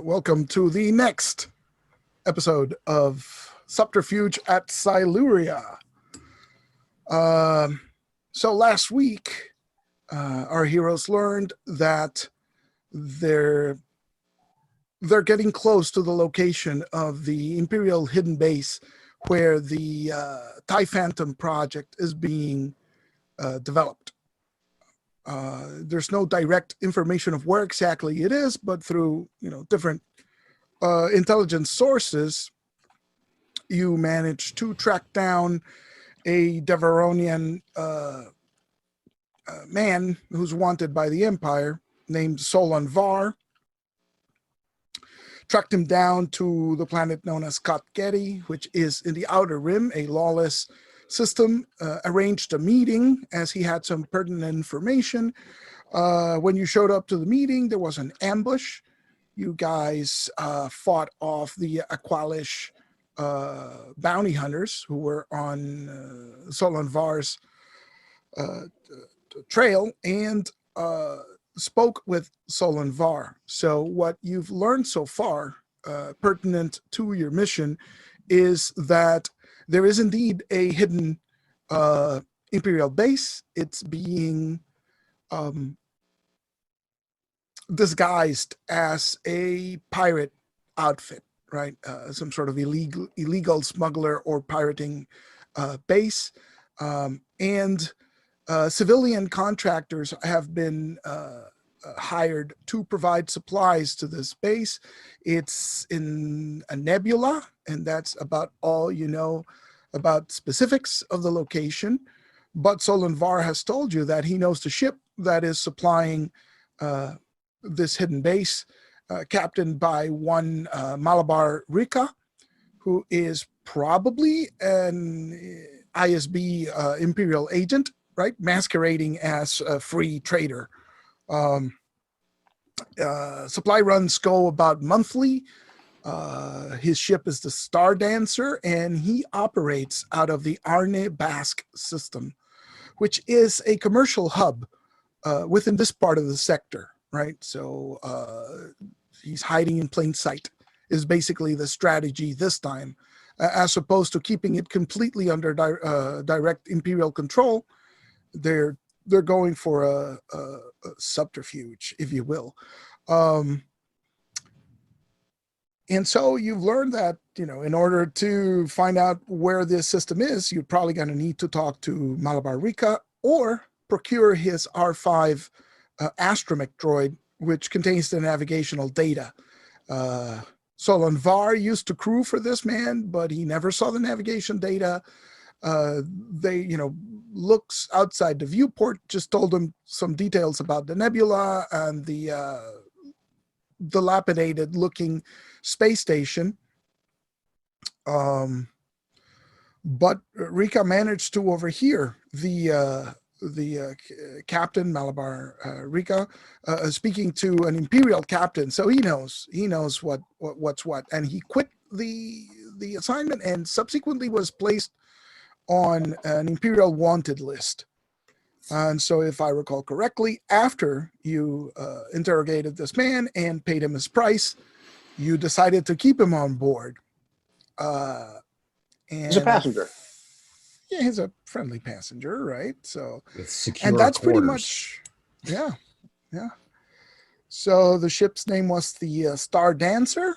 Welcome to the next episode of Subterfuge at Syluria. So last week, our heroes learned that they're getting close to the location of the Imperial hidden base where the TIE Phantom project is being developed. There's no direct information of where exactly it is, but through different intelligence sources, you manage to track down a Deveronian man who's wanted by the Empire named Solon Var. Tracked him down to the planet known as Kotgeti, which is in the Outer Rim, a lawless system. Arranged a meeting as he had some pertinent information. When you showed up to the meeting, there was an ambush. You guys fought off the Aqualish bounty hunters who were on Solon Var's trail and spoke with Solon Var. So what you've learned so far, pertinent to your mission, is that there is indeed a hidden Imperial base. It's being disguised as a pirate outfit, right? Some sort of illegal smuggler or pirating base. And civilian contractors have been hired to provide supplies to this base. It's in a nebula, and that's about all you know about specifics of the location. But Solon Var has told you that he knows the ship that is supplying this hidden base, captained by one Malabar Rika, who is probably an ISB Imperial agent, right? Masquerading as a free trader. Supply runs go about monthly. His ship is the Star Dancer, and he operates out of the Arne Basque system, which is a commercial hub within this part of the sector, right? So he's hiding in plain sight is basically the strategy this time, as opposed to keeping it completely under direct Imperial control. They're going for a subterfuge, if you will. And so you've learned that, in order to find out where this system is, you're probably going to need to talk to Malabar Rika or procure his R5 astromech droid, which contains the navigational data. Solon Var used to crew for this man, but he never saw the navigation data. They, looks outside the viewport, just told him some details about the nebula and the dilapidated looking space station. But Rika managed to overhear the captain, Malabar Rika, speaking to an Imperial captain. So he knows what's what. And he quit the assignment and subsequently was placed on an Imperial wanted list. And so if I recall correctly, after you interrogated this man and paid him his price, you decided to keep him on board. And he's a passenger. Yeah, he's a friendly passenger, right? So, with secure and that's quarters. Pretty much, yeah. So the ship's name was the Star Dancer.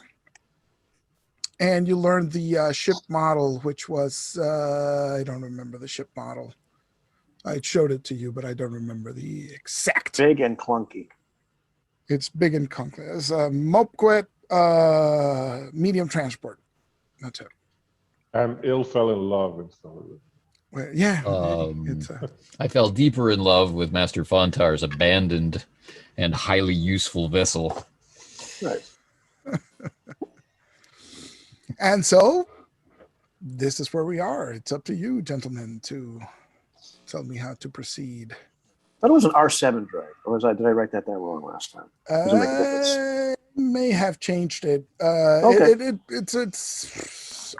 And you learned the ship model, which was, I don't remember the ship model. I showed it to you, but I don't remember the exact. Big and clunky. It's big and clunky. It's a Mopquet medium transport. That's it. And ill fell in love with some of it. Well, yeah. I fell deeper in love with Master Fontar's abandoned and highly useful vessel. Right. And so, this is where we are. It's up to you, gentlemen, to tell me how to proceed. But it was an R7 droid, or did I write that down wrong last time? Does it make a difference? May have changed it. Okay. It's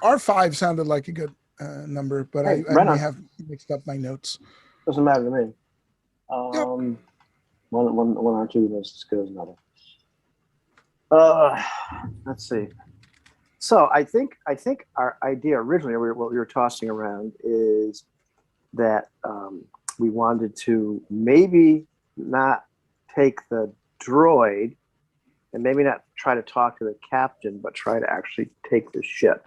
R5 sounded like a good number, but Hey, I may have mixed up my notes. Doesn't matter to me. Yep. One R2 is as good as another. Let's see. So I think our idea originally, what we were tossing around, is that we wanted to maybe not take the droid and maybe not try to talk to the captain, but try to actually take the ship.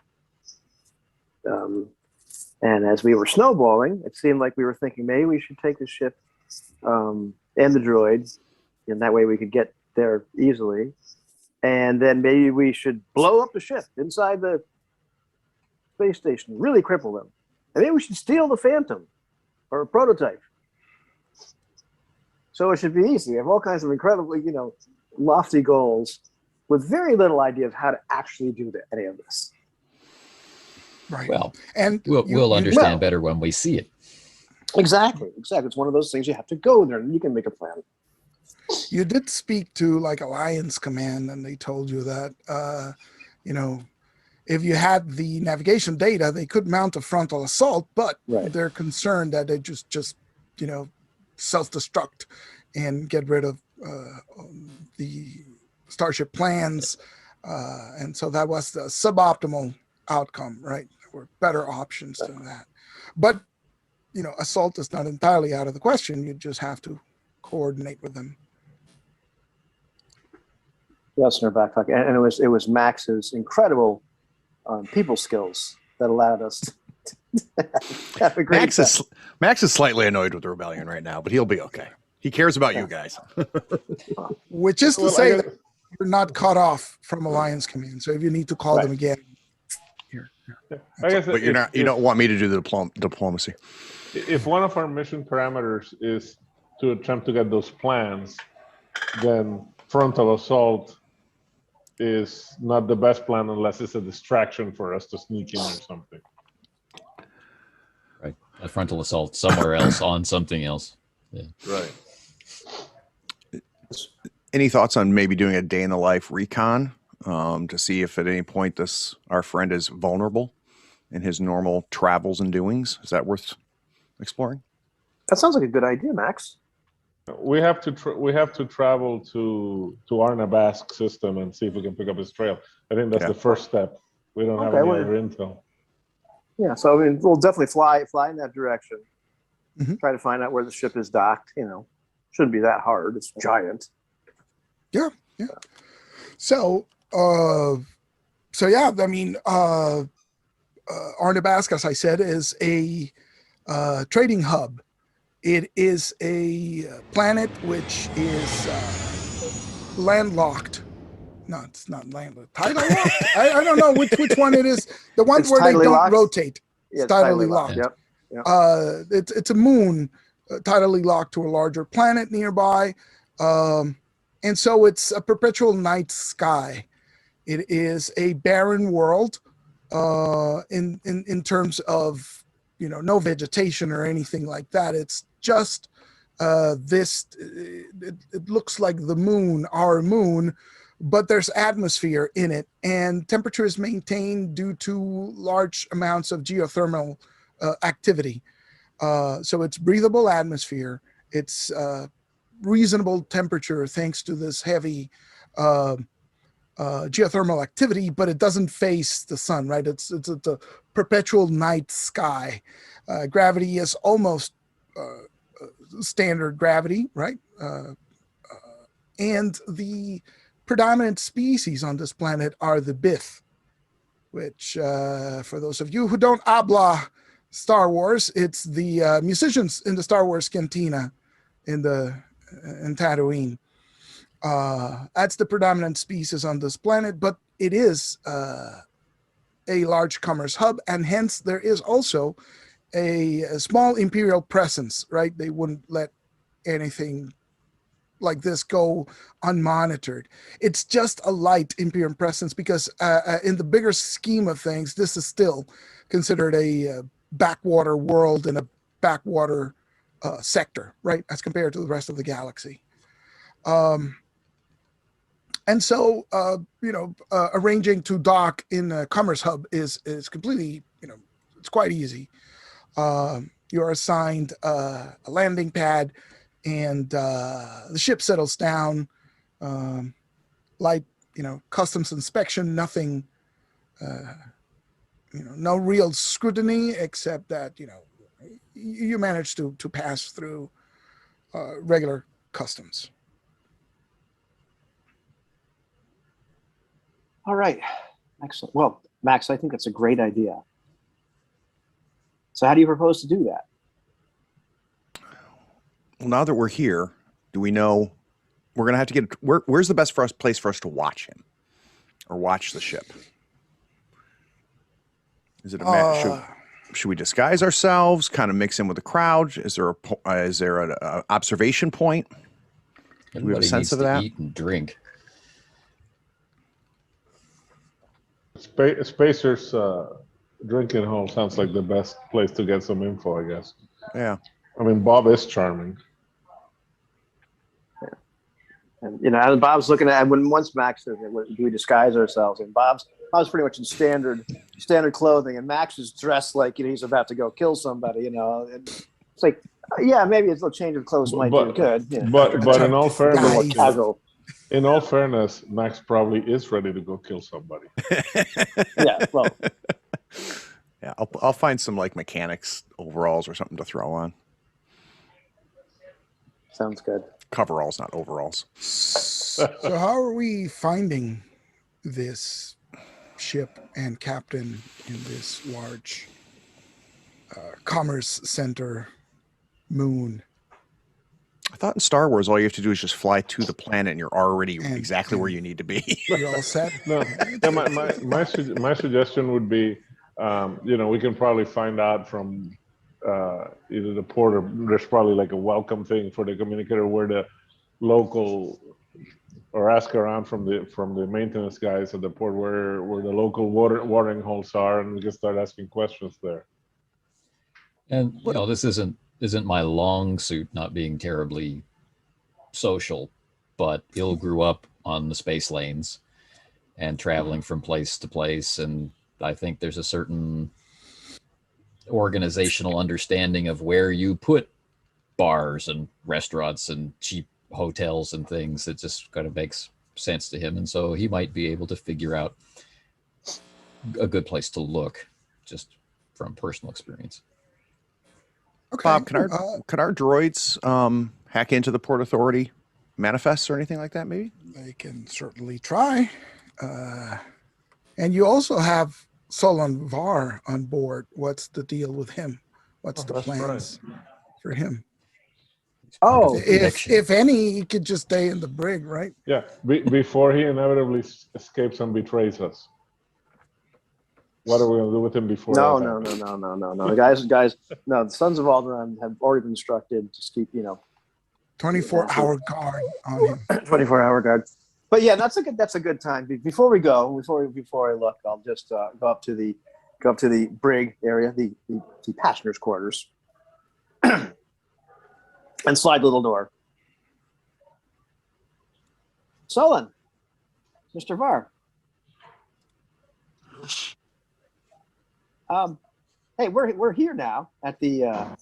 And as we were snowballing, it seemed like we were thinking maybe we should take the ship and the droid, and that way we could get there easily. And then maybe we should blow up the ship inside the space station, really cripple them. And maybe we should steal the Phantom or a prototype. So it should be easy. We have all kinds of incredibly, lofty goals with very little idea of how to actually do any of this. Right. Well, and we'll understand better when we see it. Exactly. It's one of those things you have to go there and you can make a plan. You did speak to like Alliance Command, and they told you that, if you had the navigation data, they could mount a frontal assault, but they're concerned that they just self-destruct and get rid of the Starship plans. And so that was the suboptimal outcome, right? There were better options than that. But, assault is not entirely out of the question. You just have to coordinate with them. Yes, in her backpack. And it was Max's incredible people skills that allowed us to have a great Max is slightly annoyed with the rebellion right now, but he'll be okay. He cares about you guys. Which is to say that you're not cut off from Alliance Command. So if you need to call them again, here. I guess but you don't want me to do the diplomacy. If one of our mission parameters is to attempt to get those plans, then frontal assault is not the best plan unless it's a distraction for us to sneak in or something. Right. A frontal assault somewhere else on something else. Yeah. Right. Any thoughts on maybe doing a day in the life recon to see if at any point our friend is vulnerable in his normal travels and doings? Is that worth exploring? That sounds like a good idea, Max. We have to travel to Arnabask system and see if we can pick up his trail. I think that's the first step. We don't have any other intel. Yeah, so we'll definitely fly in that direction. Mm-hmm. Try to find out where the ship is docked. Shouldn't be that hard. It's giant. Yeah. So yeah. I mean, Arnabask, as I said, is a trading hub. It is a planet which is landlocked. No, it's not landlocked. Tidal locked? I don't know which one it is. The ones where they don't rotate. Yeah, it's tidally locked. Yep. It's a moon tidally locked to a larger planet nearby. And so it's a perpetual night sky. It is a barren world in terms of, no vegetation or anything like that. It's just it looks like the moon, our moon, but there's atmosphere in it, and temperature is maintained due to large amounts of geothermal activity. So it's breathable atmosphere. It's reasonable temperature thanks to this heavy geothermal activity, but it doesn't face the sun, right? It's a perpetual night sky. Gravity is almost standard gravity, right? And the predominant species on this planet are the Bith, which, for those of you who don't habla Star Wars, it's the musicians in the Star Wars cantina in Tatooine. That's the predominant species on this planet, but it is a large commerce hub, and hence there is also a small imperial presence, right? They wouldn't let anything like this go unmonitored. It's just a light imperial presence because in the bigger scheme of things, this is still considered a backwater world in a backwater sector, right? As compared to the rest of the galaxy. And so, arranging to dock in a commerce hub is completely, it's quite easy. You're assigned a landing pad, and the ship settles down. Light customs inspection, nothing, no real scrutiny, except that, you managed to pass through regular customs. All right. Excellent. Well, Max, I think that's a great idea. So how do you propose to do that? Well, now that we're here, do we know we're going to have to get where's the best place for us to watch him or watch the ship? Is it should we disguise ourselves, kind of mix in with the crowd? Is there an observation point? Do we have a sense of that? Eat and drink. Spacer's drinking hole sounds like the best place to get some info, I guess. Yeah. I mean, Bob is charming. And and Bob's looking at once Max says, "Do we disguise ourselves?" And Bob's pretty much in standard clothing, and Max is dressed like he's about to go kill somebody. And it's like, yeah, maybe a little change of clothes might do good. Yeah. But in all fairness, casual. In all fairness, Max probably is ready to go kill somebody. Yeah, well, yeah, I'll find some like mechanics overalls or something to throw on. Sounds good. Coveralls, not overalls. So how are we finding this ship and captain in this large commerce center moon? I thought in Star Wars, all you have to do is just fly to the planet and you're already exactly where you need to be. You're all set? No, my suggestion would be, we can probably find out from either the port or there's probably like a welcome thing for the communicator where the local, or ask around from the maintenance guys at the port where the local watering holes are, and we can start asking questions there. And this isn't my long suit not being terribly social, but Il grew up on the space lanes and traveling from place to place, and I think there's a certain organizational understanding of where you put bars and restaurants and cheap hotels and things that just kind of makes sense to him, and so he might be able to figure out a good place to look just from personal experience. Okay. Bob, could our droids hack into the Port Authority manifests or anything like that? Maybe they can certainly try. And you also have Solon Var on board. What's the deal with him? What's the plans for him? Oh, if any, he could just stay in the brig, right? Yeah, before he inevitably escapes and betrays us. What are we going to do with him before? No. The guys. No, the Sons of Alderaan have already been instructed to keep 24-hour guard on him. 24-hour guard. But yeah, that's a good time. Before we go, before I look, I'll just go up to the brig area, the passengers' quarters, and slide the little door. Solon, Mr. Var. Hey, we're here now at the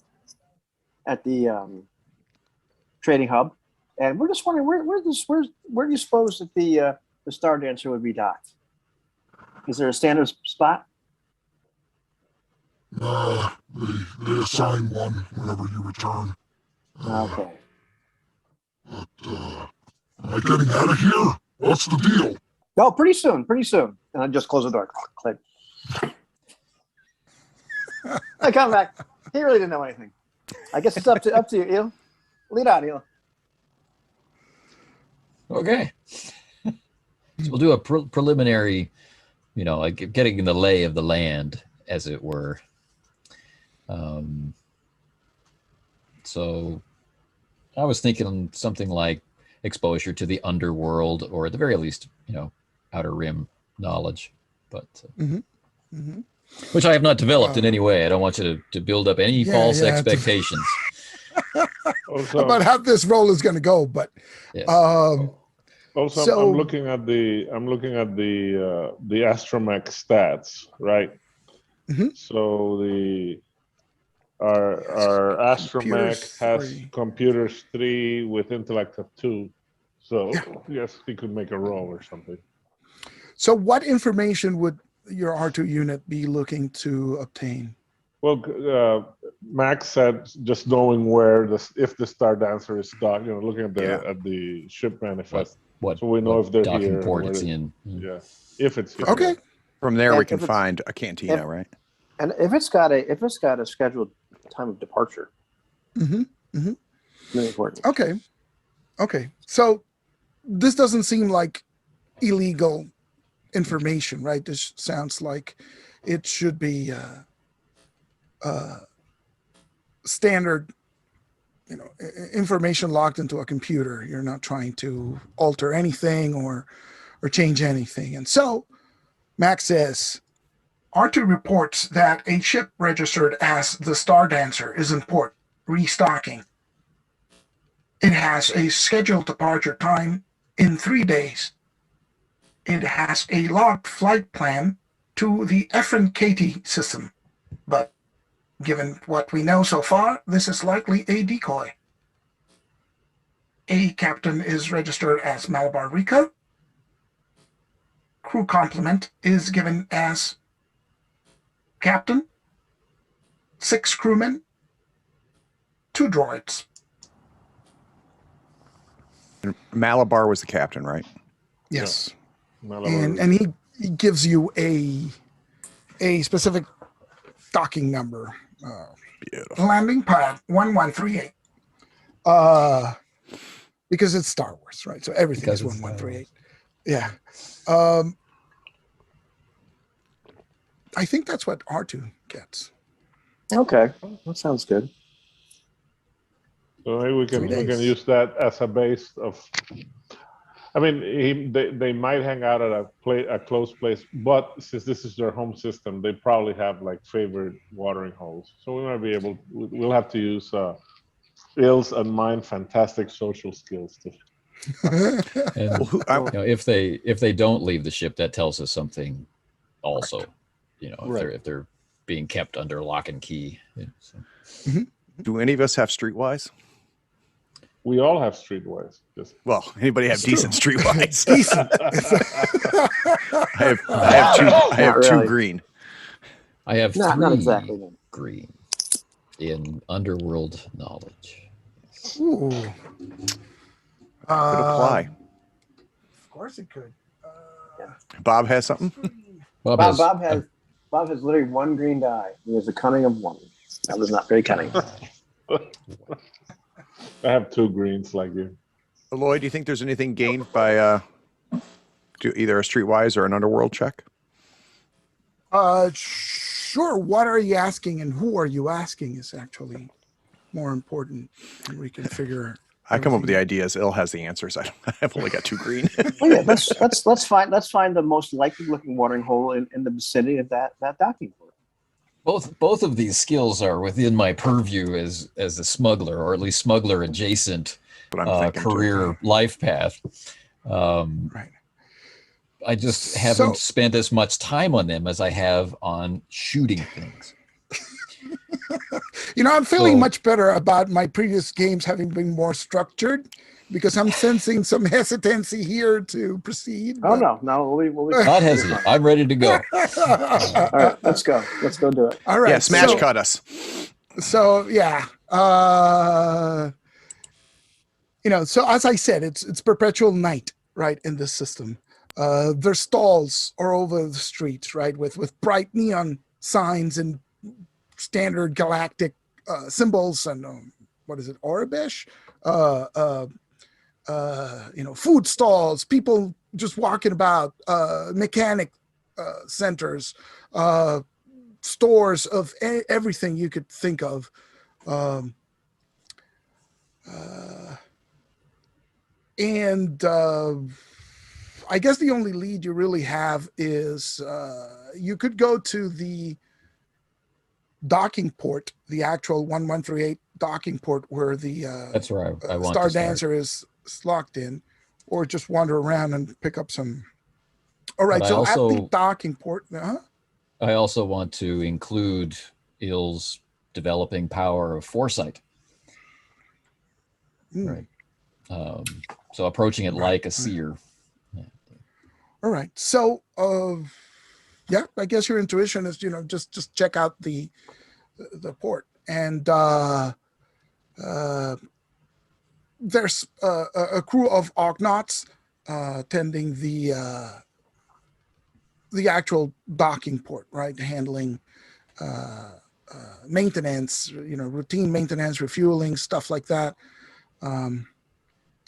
trading hub, and we're just wondering where do you suppose that the Star Dancer would be docked? Is there a standard spot? They assign one whenever you return. Okay. But am I getting out of here? What's the deal? No, pretty soon. And I just close the door. Click. I come back. He really didn't know anything. I guess it's up to you, Il. Lead on, Il. Okay. So we'll do a preliminary, like getting the lay of the land, as it were. So I was thinking something like exposure to the underworld, or at the very least, outer rim knowledge, but which I have not developed in any way. I don't want you to build up any false expectations. About how this role is going to go, but also, I'm looking at the astromech stats, right? Mm-hmm. So our astromech has computers 3 with intellect of 2. So yes, he could make a roll or something. So what information would your R2 unit be looking to obtain? Well, Max said just knowing where if the Star Dancer is docked, looking at the ship manifest, What so we know what if they're docking here. port where it's they- in. Yeah, if it's here. Okay. From there, And we can if it's- find a cantina, right? And if it's got a scheduled time of departure, Mm-hmm. really important. Okay. So this doesn't seem like illegal information, right? This sounds like it should be standard, information locked into a computer. You're not trying to alter anything or change anything. And so Max says, R2 reports that a ship registered as the Star Dancer is in port, restocking. It has a scheduled departure time in 3 days. It has a logged flight plan to the Efren-Katie system, but given what we know so far, this is likely a decoy. A captain is registered as Malabar Rico. Crew complement is given as captain, 6 crewmen, 2 droids. And Malabar was the captain, right? Yes. Malabar. And he gives you a specific docking number. Beautiful. Landing pad 1138. Because it's Star Wars, right? So everything Because is it's Star 1138. Yeah. I think that's what R2 gets. Okay, that sounds good. So maybe we 3 can days. use that as a base of. I mean, they might hang out at a close place, but since this is their home system, they probably have like favorite watering holes. So we might be able. We'll have to use Il's and mine fantastic social skills to. And Well, if they don't leave the ship, that tells us something. Also, Right. if they're being kept under lock and key. So. do any of us have streetwise? We all have streetwise. Just Well, anybody have That's decent streetwise? Decent. I have Not two really. green. I have Not 3 exactly. Then. green in underworld knowledge. Ooh. Could apply. Of course it could. Bob has something. Bob Bob has literally 1 green die. He has a cunning of 1. That was not very cunning. I have 2 greens like you. Lloyd, do you think there's anything gained by do either a streetwise or an underworld check? Sure. What are you asking and who are you asking is actually more important. And we can figure. I come up with the everything. ideas. Il has the answers. I've only got 2 green. Well, yeah, let's find the most likely looking watering hole in the vicinity of that docking port. both of these skills are within my purview as a smuggler, or at least smuggler adjacent But I'm thinking too. career life path. Right. I just haven't spent as much time on them as I have on shooting things. I'm feeling So- much better about my previous games having been more structured because I'm sensing some hesitancy here to proceed. Oh but- no, we'll Not hesitant. I'm ready to go. All right, let's go. Let's go do it. All right. Yeah, smash cut us. So yeah, so as I said, it's perpetual night, right, in this system. There's stalls all over the streets, right, with bright neon signs and standard galactic symbols and what is it, Orabesh? Food stalls, people just walking about, mechanic centers, stores of everything you could think of. I guess the only lead you really have is you could go to the docking port, the actual 1138 docking port where the That's where I want Star to start. Dancer is locked in, or just wander around and pick up some. All right, But I so at the also- docking port, I also want to include Il's developing power of foresight. Hmm. Right. So approaching it like a seer. All right. So, yeah, I guess your intuition is, just check out the port, and there's a crew of Argonauts tending the actual docking port, right, handling maintenance, routine maintenance, refueling, stuff like that.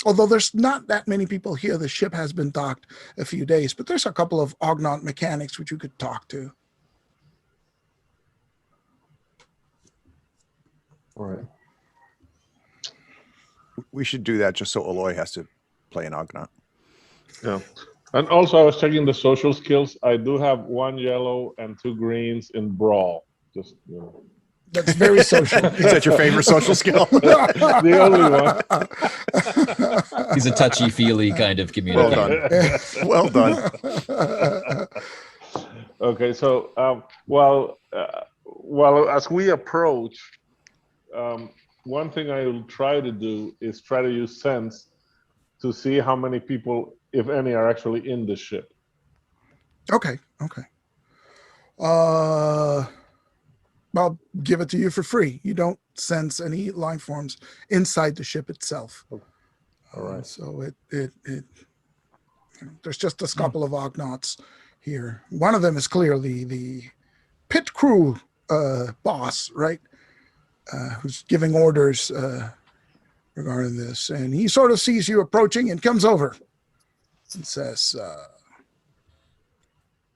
Although there's not that many people here, the ship has been docked a few days, but there's a couple of Argonaut mechanics which you could talk to. All right. We should do that just so Aloy has to play an Argonaut. Yeah. And also, I was checking the social skills. I do have 1 yellow and 2 greens in Brawl. Just, That's very social. Is that your favorite social skill? the only one. He's a touchy-feely kind of Well communicator. done. Well done. Okay, so while as we approach, one thing I will try to do is try to use sense to see how many people, if any, are actually in the ship. Okay. I'll give it to you for free. You don't sense any life forms inside the ship itself. All right. So it there's just a couple of Argonauts here. One of them is clearly the pit crew boss, right? Who's giving orders regarding this. And he sort of sees you approaching and comes over and says,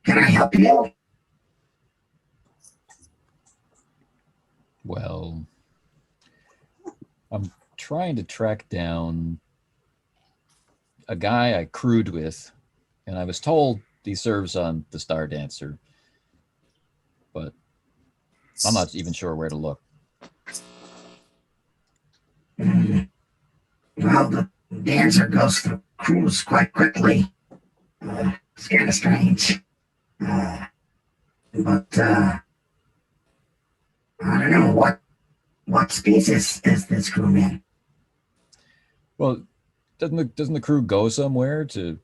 Can I help you? Well, I'm trying to track down a guy I crewed with, and I was told he serves on the Star Dancer, but I'm not even sure where to look. Well, the dancer goes through crews quite quickly. It's kind of strange. But I don't know what species is this crewman. Well, doesn't the crew go somewhere to,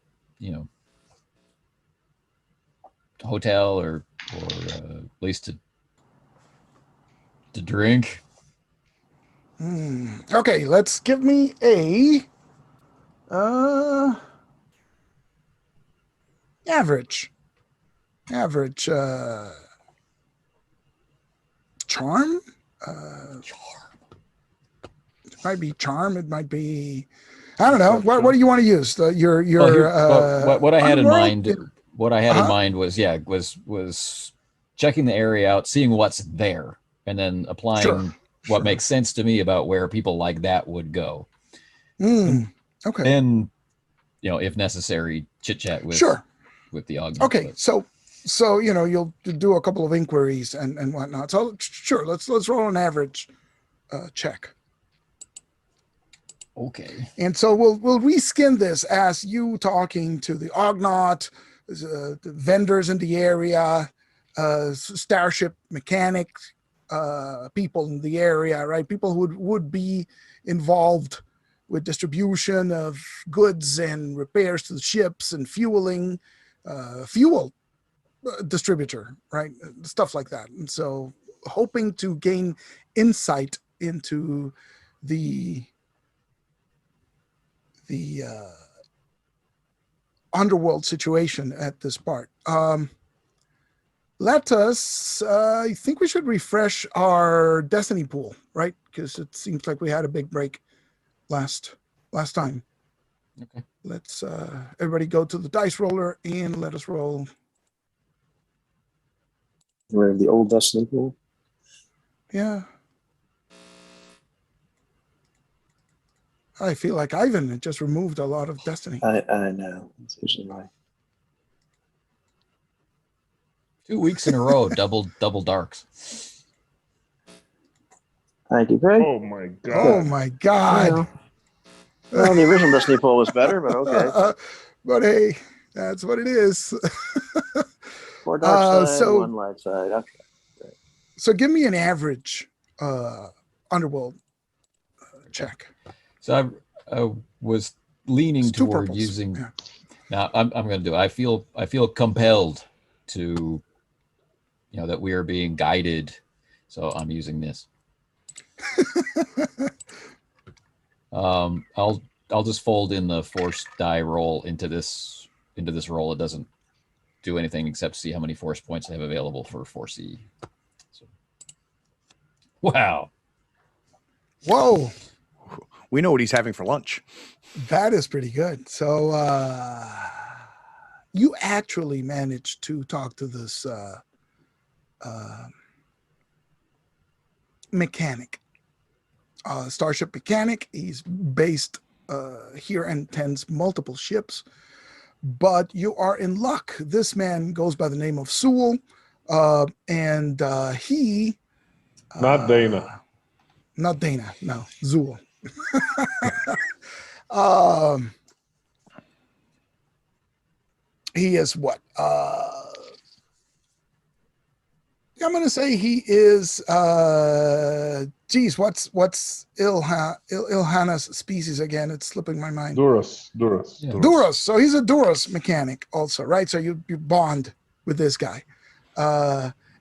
hotel or at least to drink? okay, let's give me a average charm. It might be charm. It might be, I don't know. What do you want to use? Your What I had in underworld? mind. What I had in Uh-huh. mind was checking the area out, seeing what's there, and then applying Sure. what makes sense to me about where people like that would go. Okay. Then, if necessary, chit chat with Sure. the Ogden. Okay. So you'll do a couple of inquiries and whatnot. So sure, let's roll an average check. Okay. And so we'll reskin this as you talking to the Ognaut, the vendors in the area, starship mechanics, people in the area, right? People who would be involved with distribution of goods and repairs to the ships and fueling, fuel distributor, right? Stuff like that. And so hoping to gain insight into the underworld situation at this part. Let us, I think we should refresh our destiny pool, right? Because it seems like we had a big break last time. Okay. Let's everybody go to the dice roller and let us roll. We're in the old destiny pool. Yeah. I feel like Ivan had just removed a lot of destiny. I know. That's usually right. 2 weeks in a row, double darks. Thank you, Craig. Oh my god. Oh my God. Well, the original Destiny pool was better, but okay. But hey, that's what it is. 4 dark side, so- 1 light side. Okay. So give me an average underworld check. So I was leaning It's 2 toward purples. using Yeah. Now I'm going to do it. I feel compelled to, that we are being guided. So I'm using this. I'll just fold in the force die roll into this roll. It doesn't do anything except see how many force points I have available for 4C. So, wow. Whoa, We know what he's having for lunch. that is pretty good. So you actually managed to talk to this mechanic, starship mechanic. He's based here and tends multiple ships, but you are in luck. This man goes by the name of Sewell, and he Not Dana. not Dana, no, Zool. He is what? I'm going to say he is. Geez, what's Ilhana's species again? It's slipping my mind. Duras. Yeah. Duros. So he's a Duros mechanic also, right? So you bond with this guy.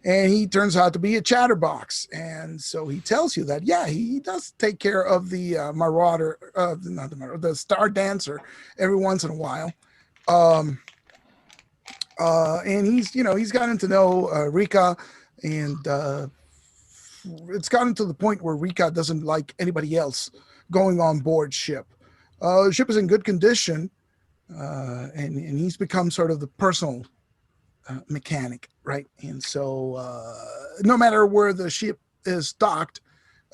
And he turns out to be a chatterbox. And so he tells you that, yeah, he does take care of the marauder, not the marauder, the star dancer every once in a while. And he's gotten to know Rika, and it's gotten to the point where Rika doesn't like anybody else going on board ship. The ship is in good condition, and he's become sort of the personal mechanic, right? And so no matter where the ship is docked,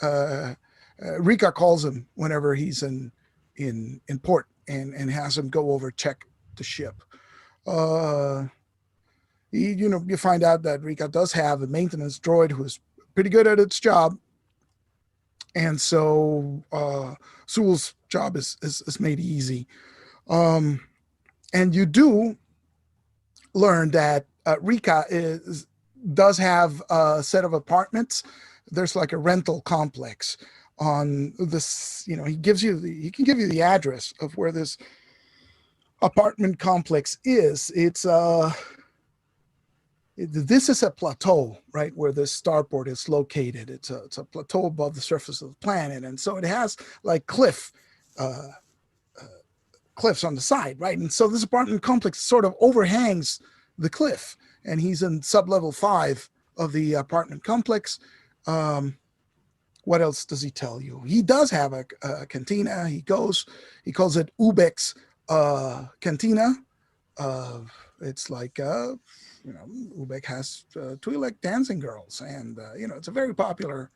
Rika calls him whenever he's in port and has him go over check the ship. You find out that Rika does have a maintenance droid who's pretty good at its job, and so Sewell's job is made easy. And you do learn that Rika does have a set of apartments. There's like a rental complex on this. He can give you the address of where this apartment complex is. This is a plateau, right, where this starport is located. It's a plateau above the surface of the planet, and so it has like cliffs on the side, right? And so this apartment complex sort of overhangs the cliff, and he's in sub-level 5 of the apartment complex. What else does he tell you? He does have a cantina. He calls it Ubek's cantina. It's like Ubek has Twi'lek dancing girls, and it's a very popular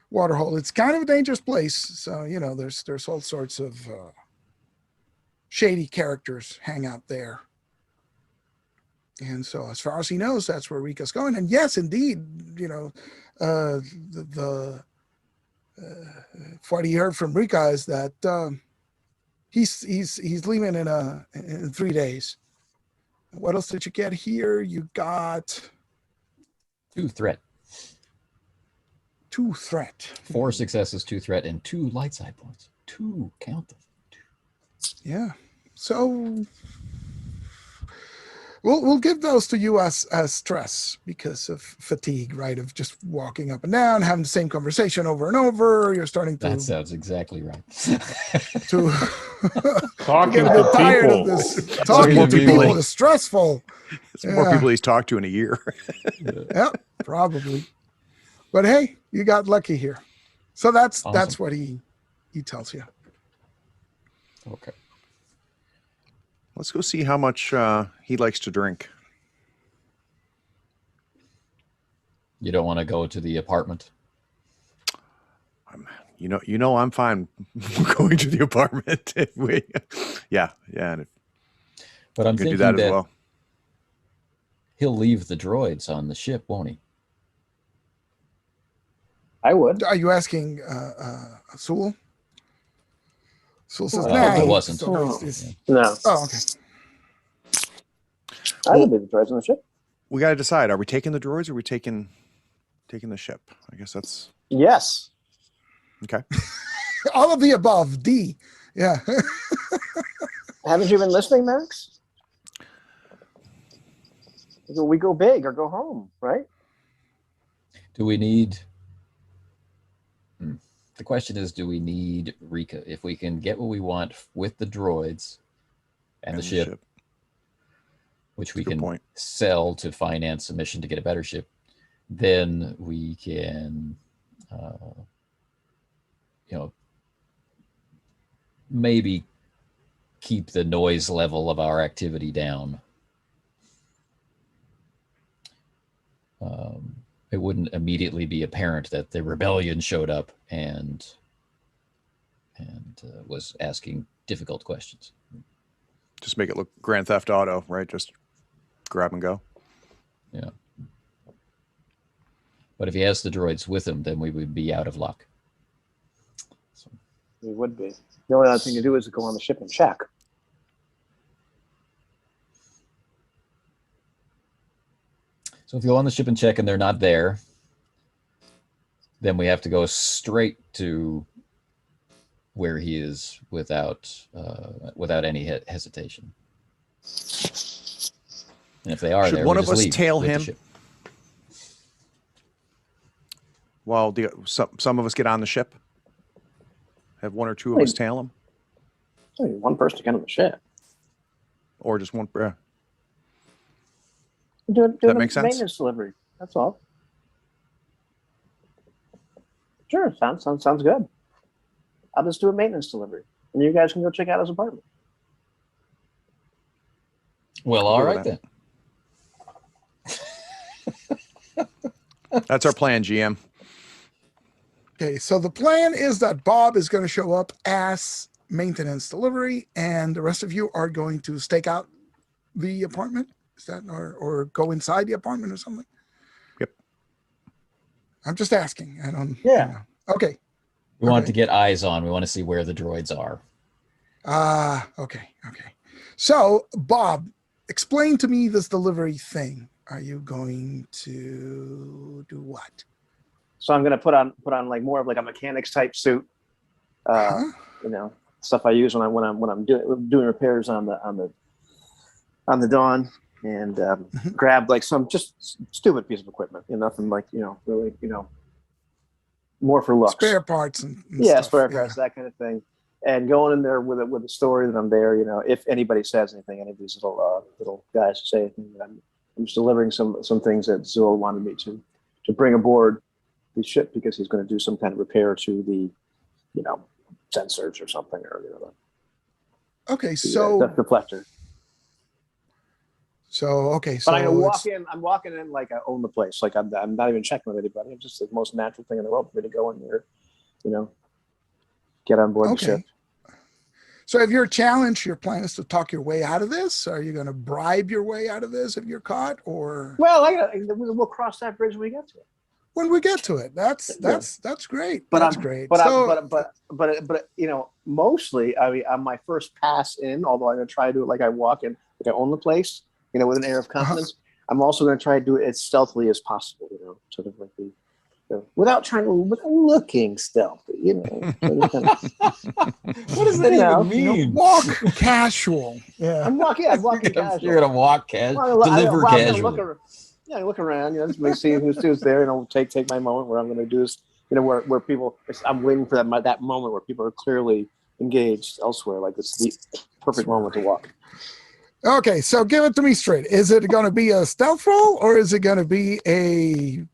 waterhole. It's kind of a dangerous place, so there's all sorts of shady characters hang out there. And so, as far as he knows, that's where Rika's going. And yes, indeed, what he heard from Rika is that he's leaving in 3 days. What else did you get here? You got 2 threat. 2 threat. 4 successes, 2 threat, and 2 light side points. 2, count them. 2. Yeah. So we'll give those to you as stress because of fatigue, right? Of just walking up and down, having the same conversation over and over. You're starting to. That sounds exactly right. to Talking get a bit to tired people. of this. Talking more to people. people is stressful. It's more people he's talked to in a year. Yeah, probably. But hey, you got lucky here. So that's Awesome. what he tells you. Okay. Let's go see how much he likes to drink. You don't want to go to the apartment? I'm fine going to the apartment. Yeah. And But I'm we could thinking do that as that well. he'll leave the droids on the ship, won't he? I would. Are you asking Sewell? Sewell says, I nah. hope it wasn't. So he's- No, oh, okay. I would leave the droids on the ship. We got to decide: are we taking the droids or are we taking the ship? I guess that's Yes. okay. All of the above. D. Yeah. Haven't you been listening, Max? We go big or go home, right? Do we need? The question is, do we need Rika? If we can get what we want with the droids and the ship, which we Good can point. sell to finance a mission to get a better ship, then we can, maybe keep the noise level of our activity down. It wouldn't immediately be apparent that the rebellion showed up and was asking difficult questions. Just make it look Grand Theft Auto, right? Just grab and go. Yeah. But if he has the droids with him, then we would be out of luck. So. We would be. The only other thing to do is to go on the ship and check. So if you go on the ship and check and they're not there, then we have to go straight to where he is without any hesitation. And if they are Should there, one we of just us leave tail with the him? ship. While some of us get on the ship? Have one or two of us tail him? Only one person to get on the ship. Or just one? Do that make sense? Maintenance delivery. That's all. Sure, sounds good. I'll just do a maintenance delivery, and you guys can go check out his apartment. Well, all right then. That's our plan, GM. Okay, so the plan is that Bob is going to show up as maintenance delivery, and the rest of you are going to stake out the apartment. Is that or go inside the apartment or something? Yep. I'm just asking. I don't. Yeah. You know. Okay. We want to get eyes on. We want to see where the droids are. Okay. So, Bob, explain to me this delivery thing. Are you going to do what? So I'm going to put on like more of like a mechanics type suit. Stuff I use when I'm doing repairs on the Dawn, and grab like some just stupid piece of equipment. Nothing like really more for looks. Spare parts and yeah, stuff. spare parts, that kind of thing. And going in there with a story that I'm there, if anybody says anything, any of these little guys say anything, I'm just delivering some things that Zul wanted me to bring aboard the ship because he's going to do some kind of repair to the, sensors or something, or Okay, so the deflector. Okay, so But I'm walking in like I own the place. Like I'm not even checking with anybody. It's just the most natural thing in the world for me to go in there, get on board the ship. So if you're challenged, your plan is to talk your way out of this? Are you going to bribe your way out of this if you're caught, or? Well, we'll cross that bridge when we get to it. When we get to it, that's great. But that's great. But mostly, I mean, on my first pass in, although I'm going to try to do it like I walk in, like I own the place, with an air of confidence. I'm also going to try to do it as stealthily as possible, sort of like without looking stealthy, What does that even mean? Walk casual. Yeah. I'm walking casual. You're going to walk casual, deliver casually. I look around, just see who's there, take my moment where I'm going to do this, where people, I'm waiting for that moment where people are clearly engaged elsewhere. Like it's the perfect moment to walk. Okay, so give it to me straight. Is it going to be a stealth roll or is it going to be a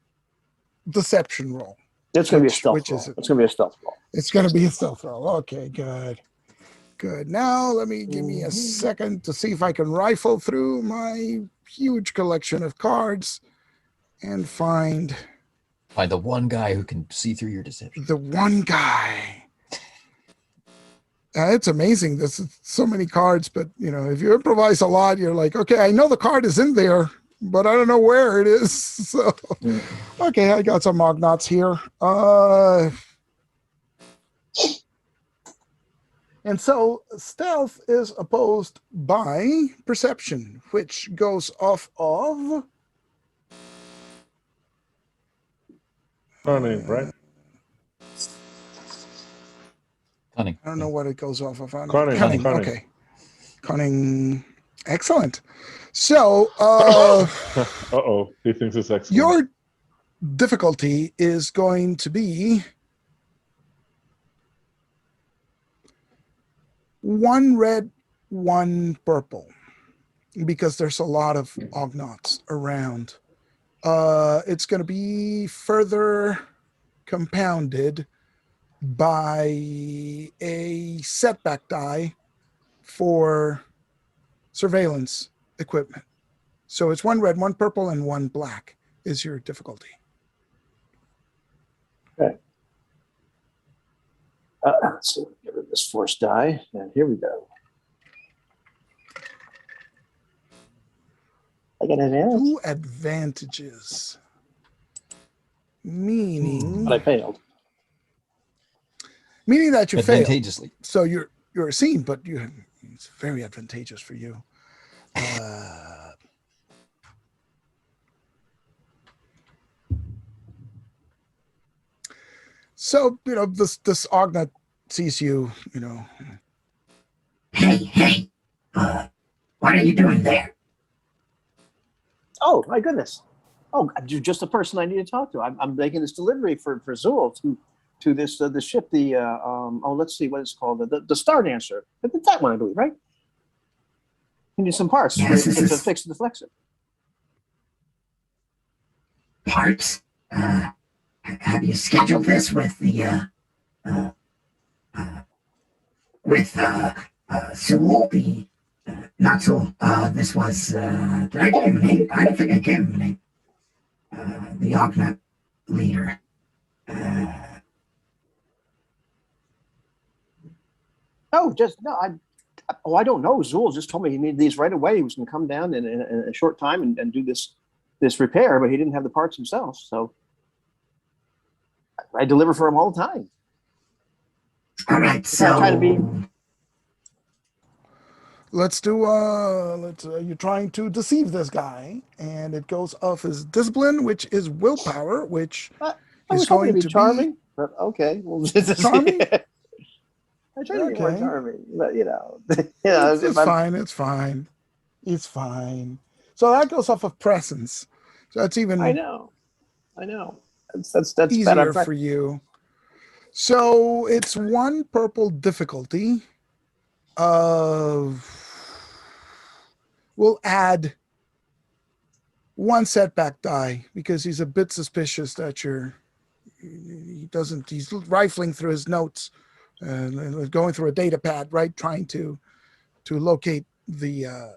deception roll? It's going to be a stealth roll. Is it? It's going to be a stealth roll. It's going to be a stealth roll. Okay, good. Now give me a second to see if I can rifle through my huge collection of cards and find the one guy who can see through your deception. The one guy. It's amazing. There's so many cards, but if you improvise a lot, you're like, okay, I know the card is in there, but I don't know where it is. So, okay, I got some Mognauts here. And so stealth is opposed by perception, which goes off of Cunning, right? Cunning. I don't know what it goes off of. Cunning. Okay. Cunning. Excellent. So Uh-oh, he thinks it's excellent. your difficulty is going to be 1 red, 1 purple, because there's a lot of Ognaughts around. It's going to be further compounded by a setback die for surveillance equipment. So it's 1 red, 1 purple, and 1 black is your difficulty. Let's see, get rid of this force die, and here we go. I get an advantage, 2 advantages. Meaning but I failed. that you failed. Advantageously. So you're seen, but it's very advantageous for you. So this Ognat sees you. Hey, what are you doing there? Oh my goodness! Oh, you're just the person I need to talk to. I'm making this delivery for Zool to this the ship. Let's see what it's called. The Star Dancer. That one, I believe, right? You need some parts Yes, to fix the flexor. Parts? Have you scheduled this with the Sewell? Not so. This was. Did I give him a name? I don't think I gave him a name. The Ognat leader. No, just no. I don't know. Zool just told me he needed these right away. He was going to come down in a short time and do this repair, but he didn't have the parts himself. So I deliver for him all the time. All right, so Try to be. Let's do. You're trying to deceive this guy, and it goes off his discipline, which is willpower, which I is was hoping going to to be charming, but okay. Well, Charming? I try to be more Okay. charming, but It's fine. It's fine. It's fine. So that goes off of presence. So that's even I know. That's easier better. for you. So it's 1 purple difficulty. We'll add 1 setback die because he's a bit suspicious that he's rifling through his notes, going through a data pad, right? Trying to locate the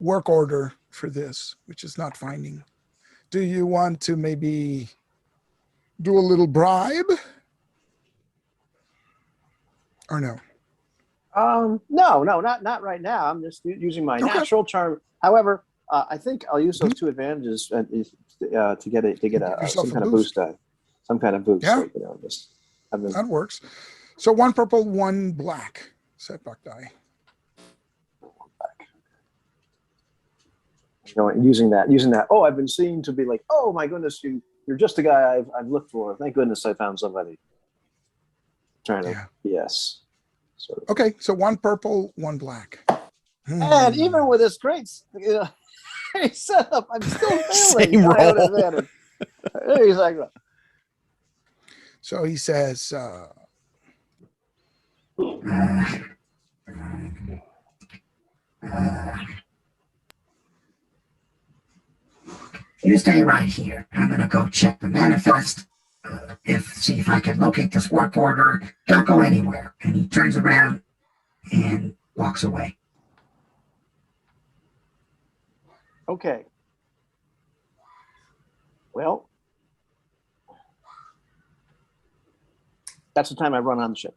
work order for this, which is not finding. Do you want to maybe do a little bribe? Or no? No, not right now. I'm just using my Okay. natural charm. However, I think I'll use those 2 advantages to get yourself some a kind of boost. boost die, some kind of boost. Yeah. Like, That works. So 1 purple, 1 black setback die. using that. Oh, I've been seen to be like, oh my goodness, you're just the guy I've looked for. Thank goodness I found somebody. Trying to yes. Sort of. Okay, so 1 purple, 1 black. And even with this great setup, I'm still failing. Same I have an roll. advantage. Exactly. So he says, you stay right here. I'm gonna go check the manifest. See if I can locate this work order. Don't go anywhere. And he turns around and walks away. Okay. Well, that's the time I run on the ship.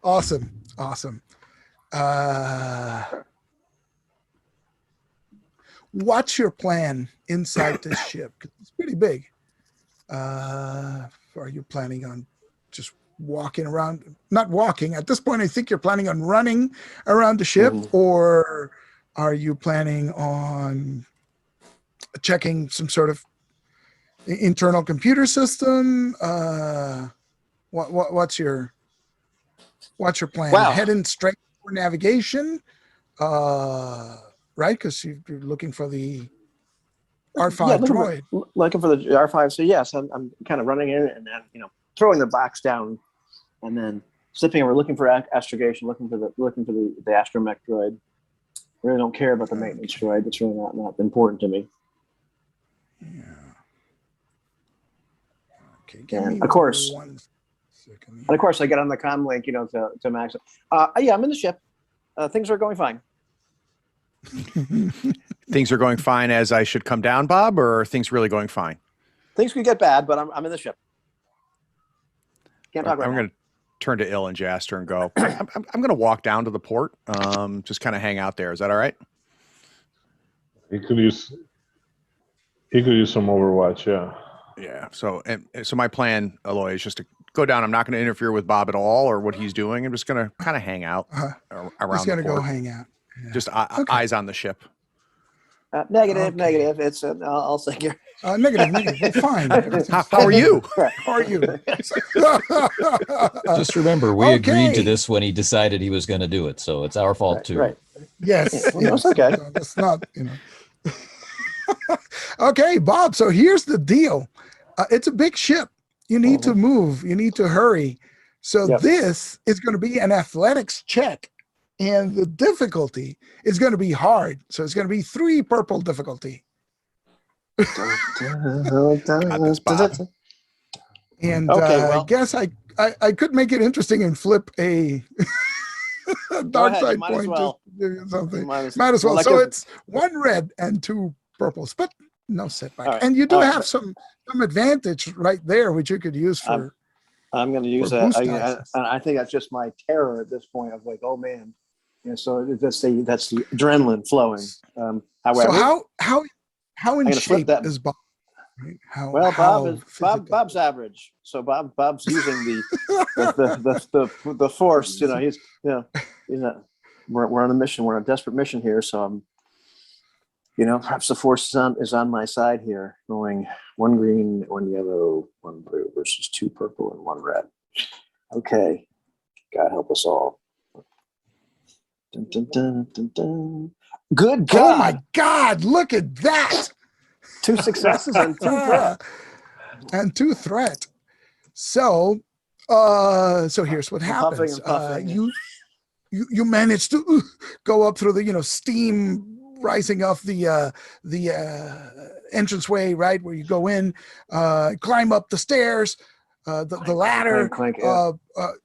awesome. What's your plan inside this ship? 'Cause it's pretty big. Are you planning on just walking around? Not walking. At this point, I think you're planning on running around the ship, or are you planning on checking some sort of internal computer system? What's your What's your plan? Wow. Heading straight for navigation, right? Because you're looking for the R5 droid. Looking for the R5. So yes, I'm kind of running in and then throwing the box down, and then slipping over, looking for astrogation, looking for the astromech droid. Really don't care about the maintenance droid. That's really not important to me. Yeah. Okay. And of course, I get on the comm link, to Max. Yeah, I'm in the ship. Things are going fine. Things are going fine as I should come down, Bob, or are things really going fine? Things could get bad, but I'm in the ship. Can't talk right I'm now. going to turn to Il and Jaster and go, I'm going to walk down to the port, just kind of hang out there. Is that all right? He could use some Overwatch, yeah. Yeah. So my plan, Aloy, is just to go down. I'm not going to interfere with Bob at all or what he's doing. I'm just going to kind of hang out around Just the gonna port. go hang out. Yeah. Just Okay. eyes on the ship. Negative. It's I'll say here. Negative. Well, fine. How are you? How are you? Just remember, we agreed to Okay. this when he decided he was going to do it, so it's our fault too. Right. Yes. Well, it's okay. So it's not, Okay, Bob. So here's the deal. It's a big ship. You need to move. You need to hurry. So Yep. this is going to be an athletics check, and the difficulty is going to be hard. So it's going to be 3 purple difficulty. Got this, Bob. And Okay, I well- guess I could make it interesting and flip a dark ahead, you side might as point well. just to give you something. Might as Might as well. like So if- it's 1 red and 2 purples, but no setback. All right. And you do All right. have some advantage right there, which you could use for. I'm going to use For that. boost And dice. I think that's just my terror at this point of like, oh man. So that's the adrenaline flowing. However, So how in gonna flip shape that. is Bob? Right? How, well, how physical? Bob's average. So Bob's using the force. He's not. We're on a mission. We're on a desperate mission here. So perhaps the force is on my side here. Going 1 green, 1 yellow, 1 blue versus 2 purple and 1 red. Okay, God help us all. Dun, dun, dun, dun, dun. Good God! Oh my God! Look at that! 2 successes and 2 threats. And 2 threat. So here's what I'm huffing happens. and puffing. You manage to go up through the steam rising off the entranceway, right where you go in, climb up the stairs, the ladder. Clank, yeah.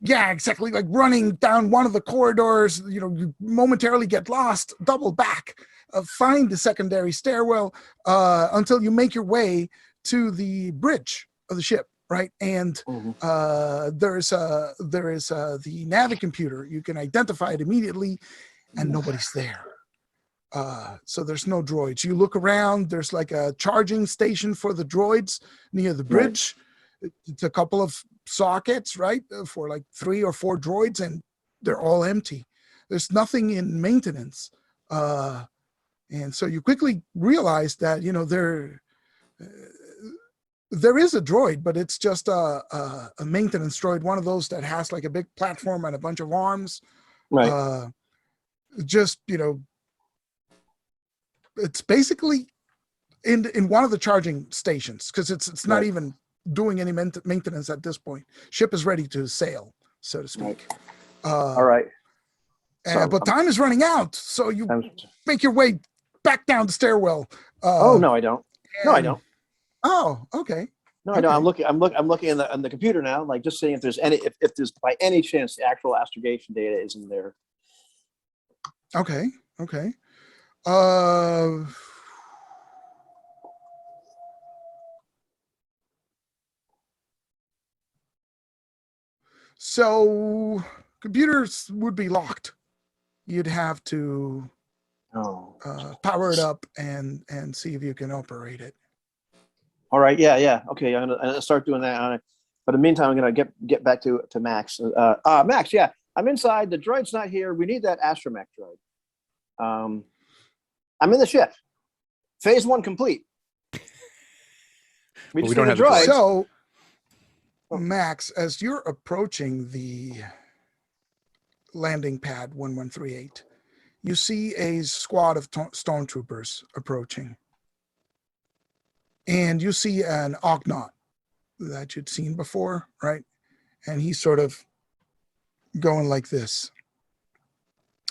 Yeah, exactly. Like running down one of the corridors. You momentarily get lost, double back, find the secondary stairwell until you make your way to the bridge of the ship, right? And there is the Navi computer. You can identify it immediately, and nobody's there. So there's no droids. You look around. There's like a charging station for the droids near the bridge. Right. It's a couple of sockets, right, for like 3 or 4 droids, and they're all empty. There's nothing in maintenance. And so you quickly realize that there is a droid, but it's just a maintenance droid, one of those that has like a big platform and a bunch of arms. Right. It's basically in one of the charging stations, because it's not even doing any maintenance at this point. Ship is ready to sail, so to speak. All right. But time is running out, so you make your way back down the stairwell. No, I don't. No, I don't. Oh, okay. No, I don't. I'm looking on the computer now, like just seeing if there's by any chance the actual astrogation data is in there. Okay. So computers would be locked. You'd have to power it up and see if you can operate it. All right. Yeah. Okay. I'm gonna start doing that. But in the meantime, I'm gonna get back to Max. Max. Yeah, I'm inside. The droid's not here. We need that astromech droid. I'm in the ship. Phase 1 complete. We don't have the droid. So, Max, as you're approaching the landing pad 1138, you see a squad of stormtroopers approaching. And you see an Ognaut that you'd seen before, right? And he's sort of going like this,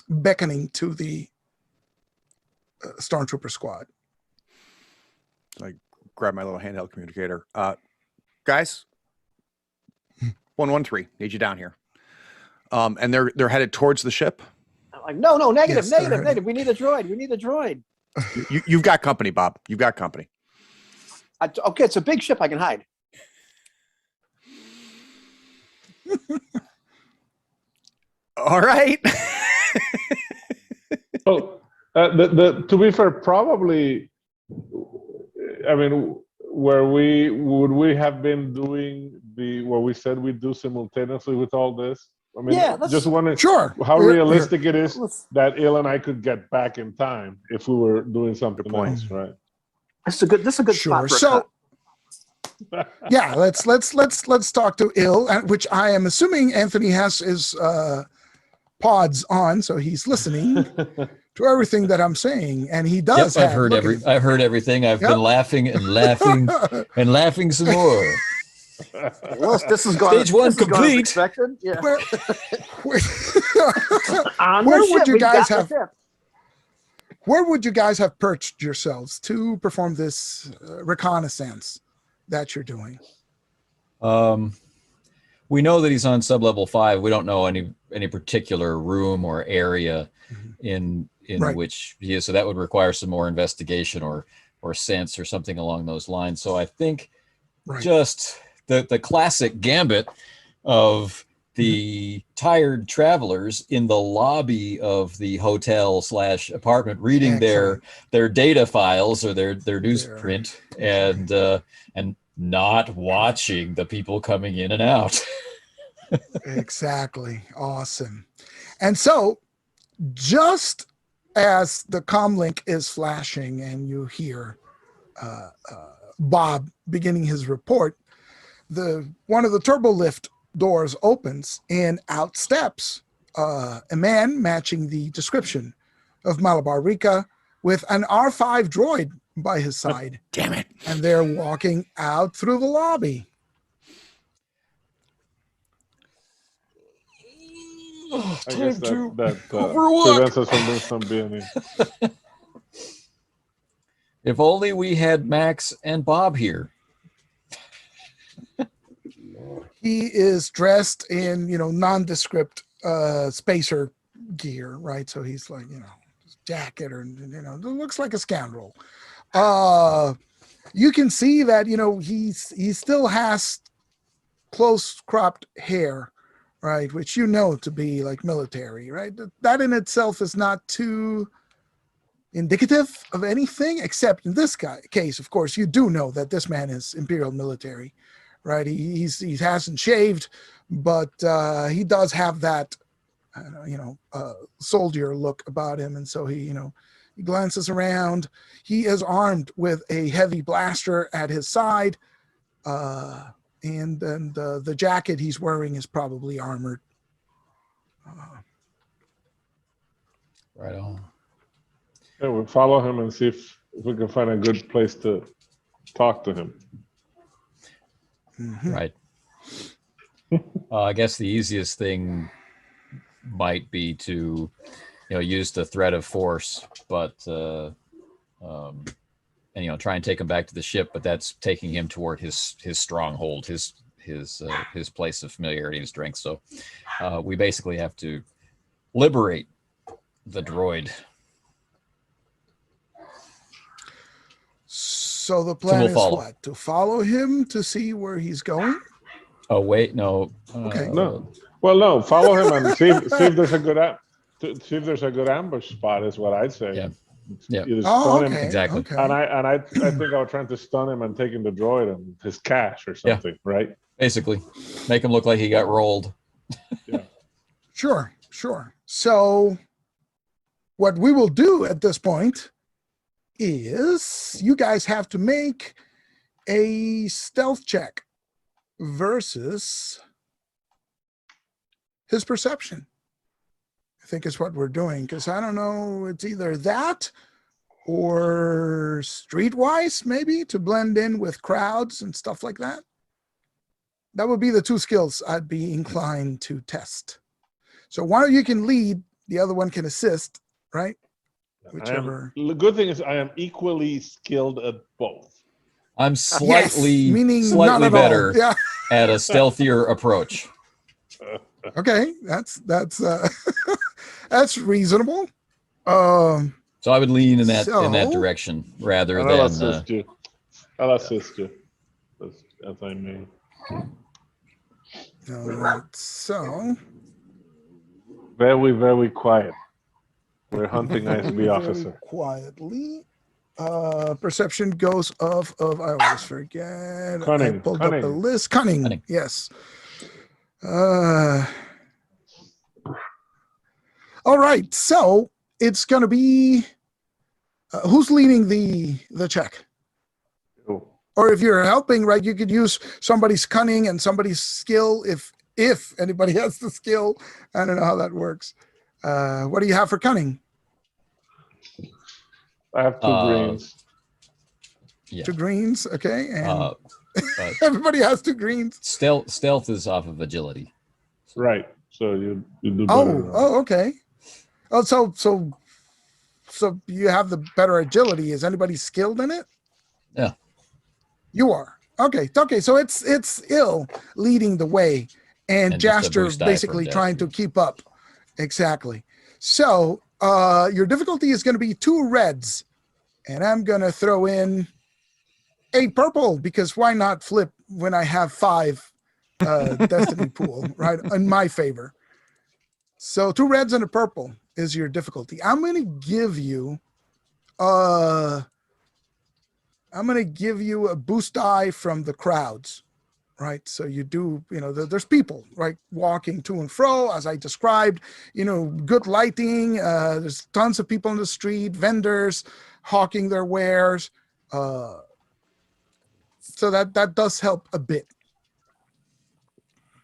beckoning to the stormtrooper squad. I grab my little handheld communicator. Guys, 113, need you down here. And they're headed towards the ship. I'm like, no, negative, Yes, they're negative, heading- negative. We need a droid. We need a droid. You've got company, Bob. You've got company. Okay, it's a big ship. I can hide. All right. Oh, to be fair, probably. I mean, would we have been doing what we said we'd do simultaneously with all this? I mean, Yeah, just wondering Sure. how realistic it is Let's- that Il and I could get back in time if we were doing something Good point. else, right? This is a good Sure. spot for a So, cut. yeah, let's talk to Il, which I am assuming Anthony has his pods on, so he's listening to everything that I'm saying, and he does. Yep, I've heard everything. I've Yep. been laughing and laughing and laughing some more. Well, this is going. Stage one this is going as complete. expected. Yeah. Where, On where the would ship, you we guys got the have? ship. Where would you guys have perched yourselves to perform this reconnaissance that you're doing? We know that he's on sublevel 5. We don't know any particular room or area in Right. which he is. So that would require some more investigation or sense or something along those lines. So I think Right. just the classic gambit of the tired travelers in the lobby of the hotel / apartment reading their data files or their newsprint and not watching the people coming in and out. Exactly. Awesome. And so, just as the comlink is flashing and you hear Bob beginning his report, one of the turbo lift doors opens and out steps a man matching the description of Malabar Rika with an R5 droid by his side. Damn it. And they're walking out through the lobby. I guess that overwatch. prevents us from doing some being. If only we had Max and Bob here. He is dressed in, nondescript spacer gear, right? So he's like, jacket or, it looks like a scoundrel. You can see that, he still has close cropped hair, right? Which to be like military, right? That in itself is not too indicative of anything, except in this case, of course, you do know that this man is Imperial military, right? He hasn't shaved, but he does have that, soldier look about him, and so he glances around. He is armed with a heavy blaster at his side, and then the jacket he's wearing is probably armored. Right on. Yeah, we'll follow him and see if we can find a good place to talk to him. Right. I guess the easiest thing might be to, use the threat of force, but and try and take him back to the ship. But that's taking him toward his stronghold, his place of familiarity and strength. So we basically have to liberate the droid. So the plan is follow. what? To follow him to see where he's going? Oh wait, no. Okay. No. Well, no. Follow him and see if there's a good see if there's a good ambush spot. Is what I'd say. Yeah. Yeah. Either Oh, stun okay. him, Exactly. Okay. and I think I was trying to stun him and taking the droid and his cash or Yeah. something, right? Basically, make him look like he got rolled. Sure. So what we will do at this point is you guys have to make a stealth check versus his perception. I think is what we're doing, because I don't know, it's either that or streetwise, maybe, to blend in with crowds and stuff like that. That would be the two skills I'd be inclined to test. So one of you can lead, the other one can assist, right? Whichever. The good thing is I am equally skilled at both. I'm slightly, meaning slightly not at all. better Yeah. at a stealthier approach. Okay, that's that's reasonable. So I would lean in that So- direction rather And I'll than. assist you. I'll assist you as I may. So Very, very quiet. We're hunting ISB very officer. quietly. Perception goes of I always forget. I Cunning, pulled up the cunning. list. Cunning. Cunning. Yes. All right. So it's gonna be who's leading the check? Oh, Or if you're helping, right, you could use somebody's cunning and somebody's skill if anybody has the skill. I don't know how that works. What do you have for cunning? I have two greens. Yeah. 2 greens, okay. And But everybody has 2 greens. stealth is off of agility. Right. So you do better. Oh, okay. Oh, so you have the better agility. Is anybody skilled in it? Yeah. You are. Okay. So it's ill leading the way, and just a Jaster boost die basically from trying to Jaster. keep up. Exactly. So your difficulty is going to be 2 reds, and I'm going to throw in a purple, because why not flip when I have 5 destiny pool, right, in my favor. So 2 reds and a purple is your difficulty. I'm going to give you a boost die from the crowds, right? So you do, there's people, right, walking to and fro, as I described, good lighting. There's tons of people in the street, vendors hawking their wares. So that does help a bit.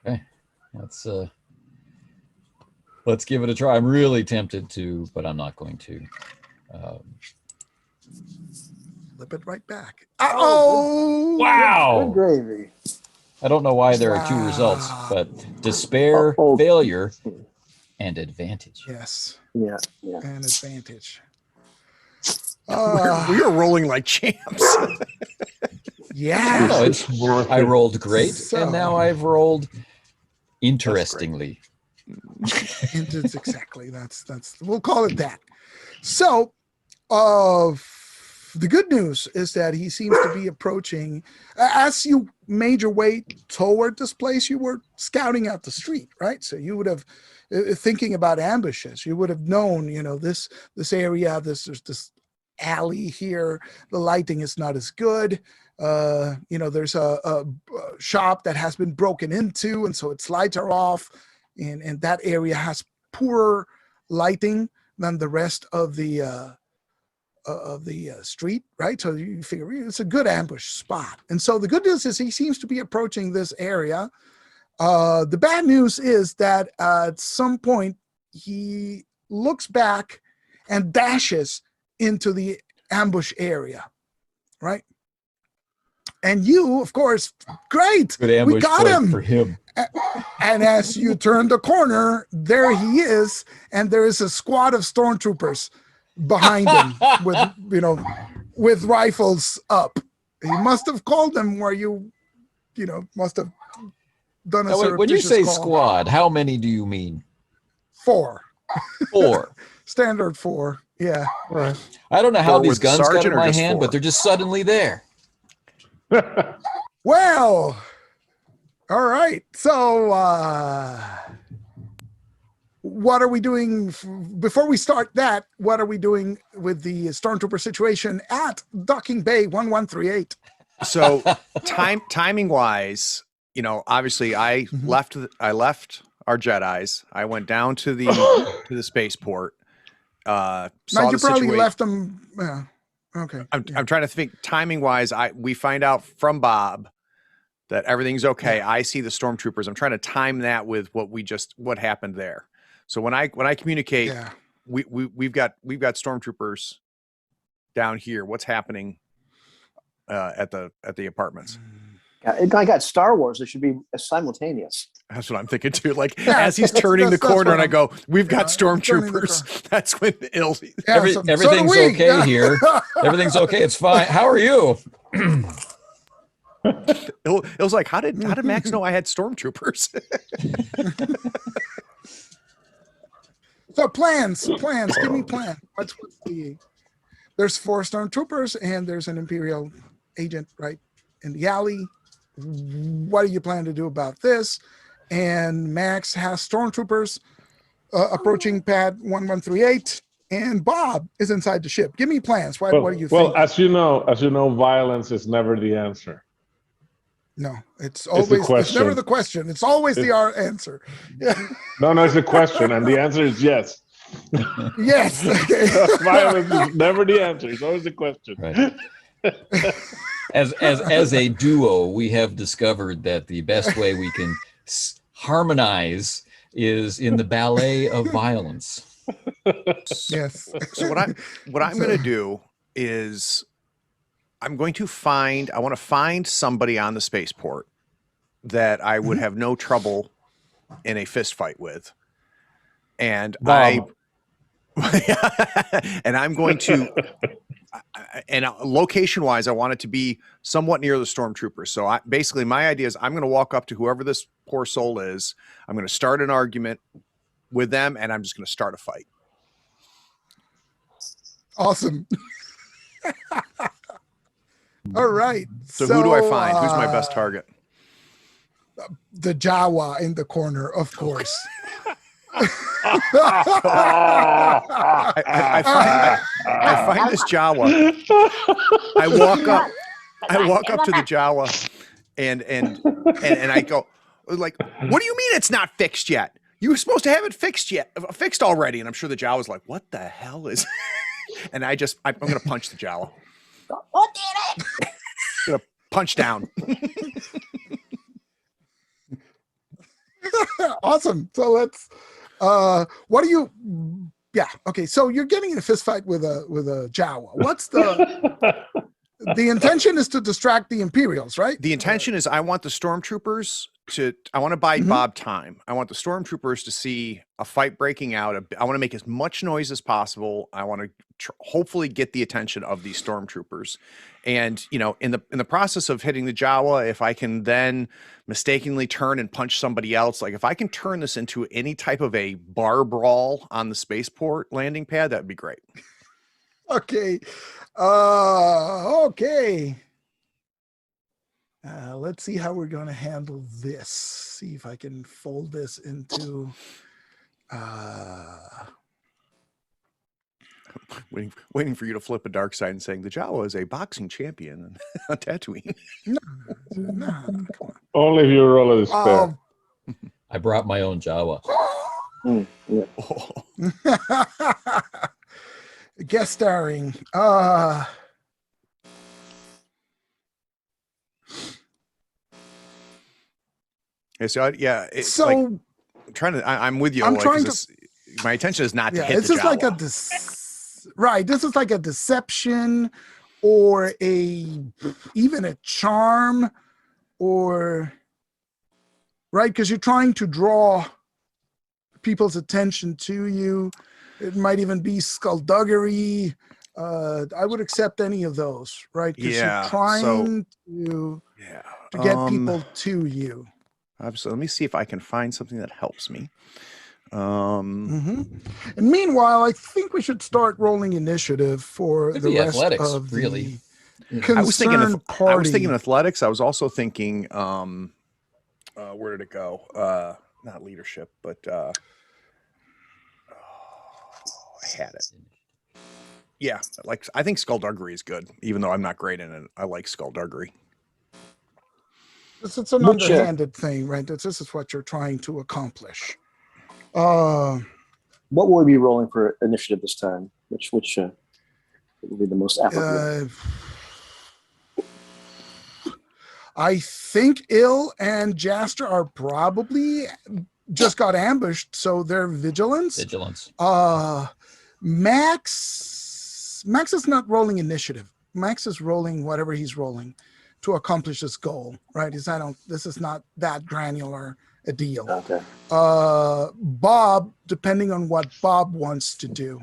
Okay. Let's give it a try. I'm really tempted to, but I'm not going to. Flip it right back. Oh, Wow. Good gravy. I don't know why there are 2 results, but despair, Oh. failure, and advantage. yes, Yeah. and advantage. we are rolling like champs. Yeah. No, I rolled great, So- and now I've rolled interestingly. It's exactly that's we'll call it that. So the good news is that he seems to be approaching, as you made your way toward this place, you were scouting out the street, right? So you would have thinking about ambushes, you would have known, this area, there's this alley here, the lighting is not as good. There's a shop that has been broken into, and so its lights are off, and that area has poorer lighting than the rest of the street, right? So you figure it's a good ambush spot. And so the good news is he seems to be approaching this area. The bad news is that at some point he looks back and dashes into the ambush area, right? And you, of course, great. Good ambush We got point him. for him. And as you turn the corner, there he is, and there is a squad of stormtroopers behind him with rifles up. He must have called them where you must have done a Now, wait, when you surreptitious say call. squad, how many do you mean? 4. 4. Standard 4. Yeah. All right. I don't know how Four these with the guns got sergeant in or my just hand, 4? but they're just suddenly there. Well, all right. So what are we doing before we start that? What are we doing with the stormtrooper situation at Docking Bay 1138? So timing wise, obviously I left our Jedis. I went down to the spaceport. Now Saw you the probably situation. left them. Yeah. Okay. I'm trying to think timing wise. We find out from Bob that everything's okay. I see the stormtroopers. I'm trying to time that with what happened there. So when I communicate, Yeah. we've got stormtroopers down here. What's happening at the apartments? I got Star Wars. It should be simultaneous. That's what I'm thinking too. Like Yeah, as he's turning the that's corner, what and I I'm- go, "We've got I'm turning the stormtroopers." That's when it'll. Yeah, so do Everything's we. okay Yeah. here. Everything's okay. It's fine. How are you? It was like, how did Max know I had stormtroopers? So plans. Give me plan. What's the? There's 4 stormtroopers and there's an Imperial agent right in the alley. What do you plan to do about this? And Max has stormtroopers approaching pad 1138, and Bob is inside the ship. Give me plans. What do you think? Well, as you know, violence is never the answer. No, it's the always it's question. never the question. It's always the answer. Yeah. No, it's a question, and the answer is yes. Yes. Okay. Violence is never the answer. It's always a question. Right. As a duo, we have discovered that the best way we can harmonize is in the ballet of violence. Yes. So what I'm going to do is I want to find somebody on the spaceport that I would have no trouble in a fist fight with. And Bob. and I'm going to, and location wise, I want it to be somewhat near the stormtroopers. So basically my idea is I'm going to walk up to whoever this poor soul is. I'm going to start an argument with them, and I'm just going to start a fight. Awesome. All right. So who do I find? Who's my best target? The Jawa in the corner, of course. I find this Jawa. I walk up to the Jawa, and I go, like, what do you mean it's not fixed yet? You were supposed to have it fixed already. And I'm sure the Jawa's like, what the hell is? And I'm gonna punch the Jawa. Who did it? Gonna punch down. Awesome. So let's. What do you? Yeah. Okay. So you're getting in a fist fight with a Jawa. What's the? The intention is to distract the Imperials, right? The intention is I want the stormtroopers I want to buy Bob time. I want the stormtroopers to see a fight breaking out. I want to make as much noise as possible. I want to hopefully get the attention of these stormtroopers. And, in the process of hitting the Jawa, if I can then mistakenly turn and punch somebody else, like if I can turn this into any type of a bar brawl on the spaceport landing pad, that'd be great. Okay. Okay. Let's see how we're going to handle this. See if I can fold this into. Waiting for you to flip a dark side and saying the Jawa is a boxing champion on Tatooine. No, come on. Only if you roll a despair. I brought my own Jawa. Guest starring. I'm trying to. I'm with you. I'm trying to. My intention is not to hit this the is Jawa. Like this is like a deception, or even a charm, or right, because you're trying to draw people's attention to you. It might even be skullduggery. I would accept any of those, right? Because you're trying to get people to you. So let me see if I can find something that helps me. And meanwhile, I think we should start rolling initiative for Could the be rest athletics, of really. I was thinking athletics. I was also thinking where did it go? Not leadership, but I had it. Yeah, I think skullduggery is good, even though I'm not great in it. I like skullduggery. It's an underhanded thing, right? This is what you're trying to accomplish. What will we be rolling for initiative this time? Which will be the most applicable? I think Ill and Jaster are probably just got ambushed, so their vigilance. Vigilance. Max is not rolling initiative. Max is rolling whatever he's rolling to accomplish his goal, right? This is not that granular a deal. Okay. Bob, depending on what Bob wants to do,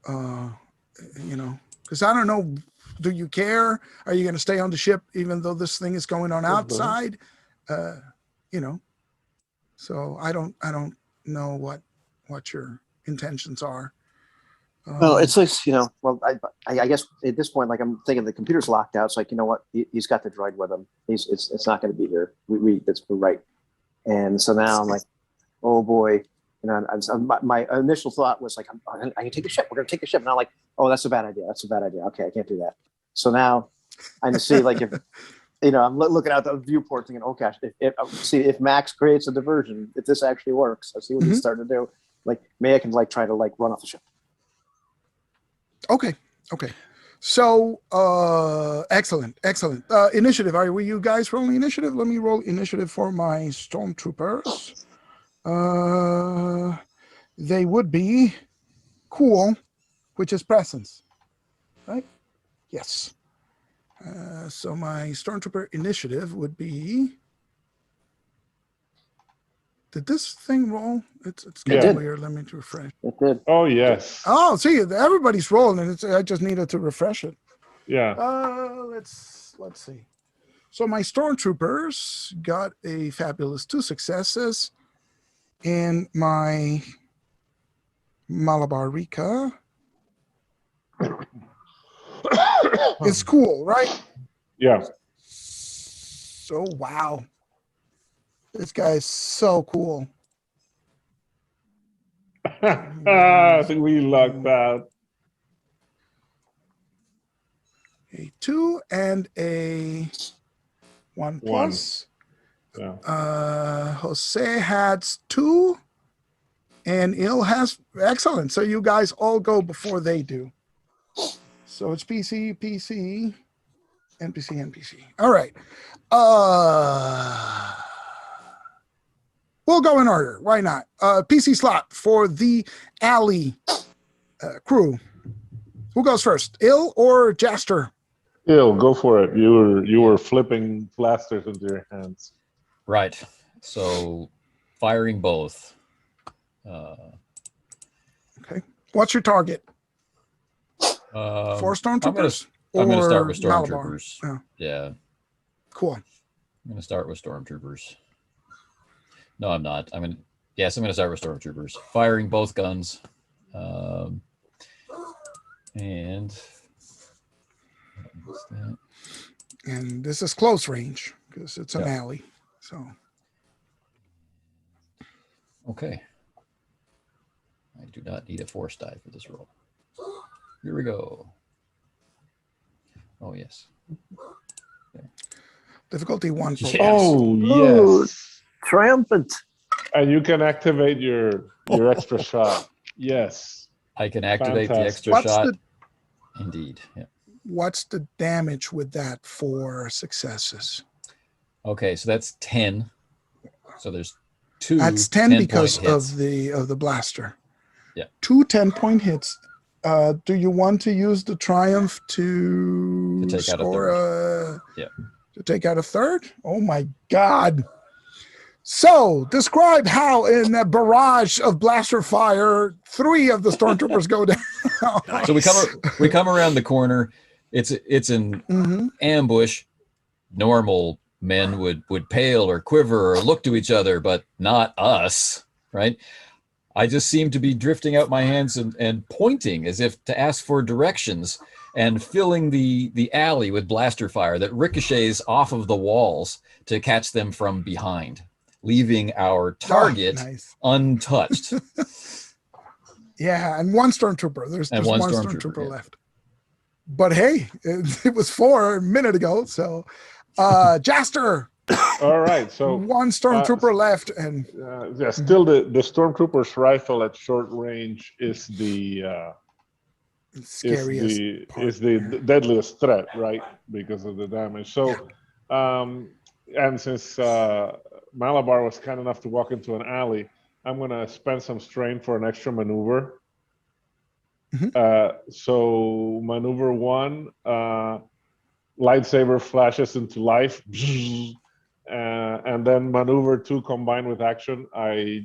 because I don't know, do you care? Are you going to stay on the ship even though this thing is going on outside? So I don't know what your intentions are. Well, it's like, well, I guess at this point, like, I'm thinking the computer's locked out. It's like, you know what? He's got the droid with him. It's not going to be here. We're right. And so now I'm like, oh boy, my initial thought was like, I can take the ship. We're going to take the ship. And I'm like, oh, that's a bad idea. That's a bad idea. Okay, I can't do that. So now I just see, like, if, I'm looking out the viewport thinking, oh gosh, if Max creates a diversion, if this actually works, I see what he's starting to do. Like, maybe I can try to run off the ship. Okay. So, excellent. Initiative. Were you guys rolling initiative? Let me roll initiative for my stormtroopers. They would be cool, which is presence, right? Yes. So my stormtrooper initiative would be. Did this thing roll? It's getting weird. Let me refresh. It did. Oh, yes. Oh, see, everybody's rolling, and I just needed to refresh it. Yeah. Let's see. So my stormtroopers got a fabulous 2 successes, and my Malabar Rika is cool, right? Yeah. So wow. This guy is so cool. I think we lucked out. A 2 and a 1 plus. Yeah. Jose has 2 and Il has excellent. So you guys all go before they do. So it's PC, NPC. All right. We'll go in order. Why not? PC slot for the alley crew. Who goes first? Il or Jaster? Il, go for it. You were flipping blasters into your hands. Right. So firing both. Okay. What's your target? 4 stormtroopers? I'm going to start or with Malabar? stormtroopers. Yeah. Cool. I'm going to start with stormtroopers. No, I'm not. I'm going to start with stormtroopers. Firing both guns. And what's that? And this is close range because it's an alley. So okay. I do not need a force die for this roll. Here we go. Oh yes. There. Difficulty 1. Yes. Oh Ooh, yes. triumphant. And you can activate your extra shot. Yes. I can activate Fantastic. the extra shot. Indeed. Yeah. What's the damage with that for successes? Okay, so that's 10. So there's 2. That's 10 because hits. of the blaster. Yeah. 2 10-point hits. Do you want to use the triumph to take score out a third? To take out a third? Oh my God. So describe how in a barrage of blaster fire, 3 of the stormtroopers go down. So we come around the corner. It's an ambush. Normal men would pale or quiver or look to each other, but not us, right? I just seem to be drifting out my hands and pointing as if to ask for directions and filling the alley with blaster fire that ricochets off of the walls to catch them from behind, leaving our target untouched. Yeah, and 1 stormtrooper. There's one stormtrooper yeah. left. But hey, it was 4 a minute ago. So, Jaster. All right. So 1 stormtrooper left, and still the stormtrooper's rifle at short range is the scariest is the deadliest threat, right? Because of the damage. So, and since Malabar was kind enough to walk into an alley, I'm going to spend some strain for an extra maneuver. So maneuver 1, lightsaber flashes into life. And then maneuver 2 combined with action, I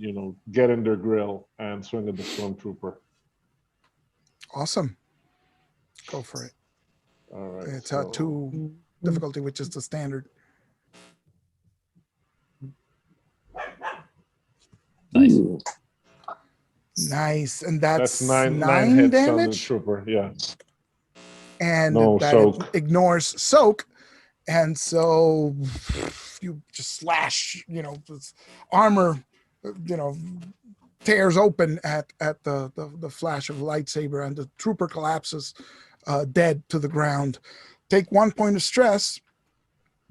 get in their grill and swing at the stormtrooper. Awesome. Go for it. All right. It's so, 2 difficulty, which is the standard. Nice. Ooh. Nice. And that's, nine 9 hits damage. on the trooper. Yeah. And No that soak. ignores soak. And so you just slash, this armor, tears open at the flash of lightsaber, and the trooper collapses dead to the ground. Take 1 point of stress.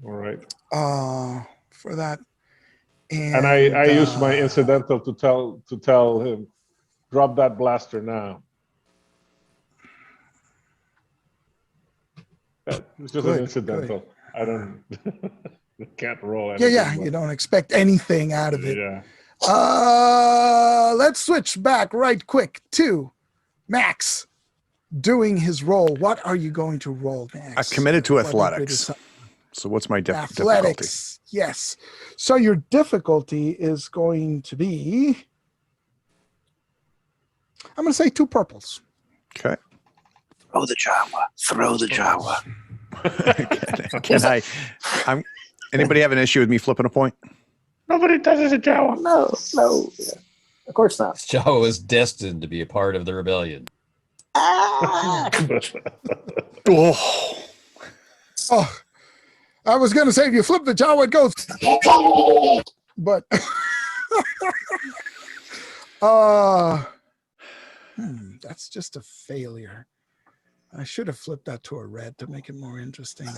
All right. For that. And I use my incidental to tell him, drop that blaster now. It's just an incidental. Good. I don't can't roll anything. Yeah. You don't expect anything out of it. Yeah. Let's switch back right quick to Max doing his roll. What are you going to roll, Max? I've committed to What athletics. So what's my difficulty? Athletics, yes. So your difficulty is going to be, I'm going to say 2 purples. Okay. Throw the Jawa. Throw the Jawa. Can I? Anybody have an issue with me flipping a point? Nobody touches a Jawa. No. Yeah. Of course not. Jawa is destined to be a part of the rebellion. Ah! Oh. Oh, I was going to say if you flip the Jawa, it goes. But that's just a failure. I should have flipped that to a red to make it more interesting.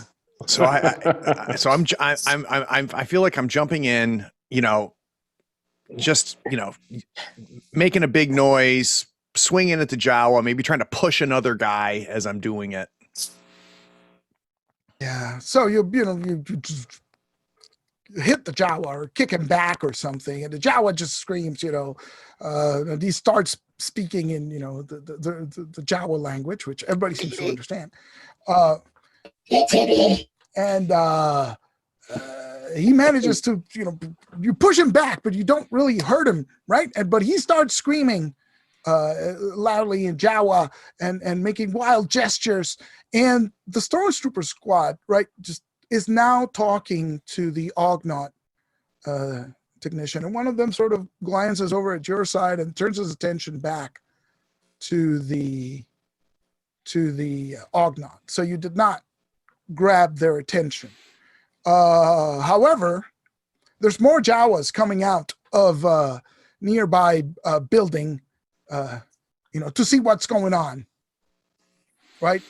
So I feel like I'm jumping in, just making a big noise, swinging at the Jawa, maybe trying to push another guy as I'm doing it. Yeah. So you just hit the Jawa or kick him back or something, and the Jawa just screams. He starts speaking in the Jawa language, which everybody seems to understand. And he manages to, you push him back, but you don't really hurt him, right? But he starts screaming loudly in Jawa and making wild gestures. And the Stormtrooper squad, right, just is now talking to the Ognaut technician. And one of them sort of glances over at your side and turns his attention back to the Ognaut. So you did not grab their attention. However, there's more Jawas coming out of nearby building, to see what's going on, right?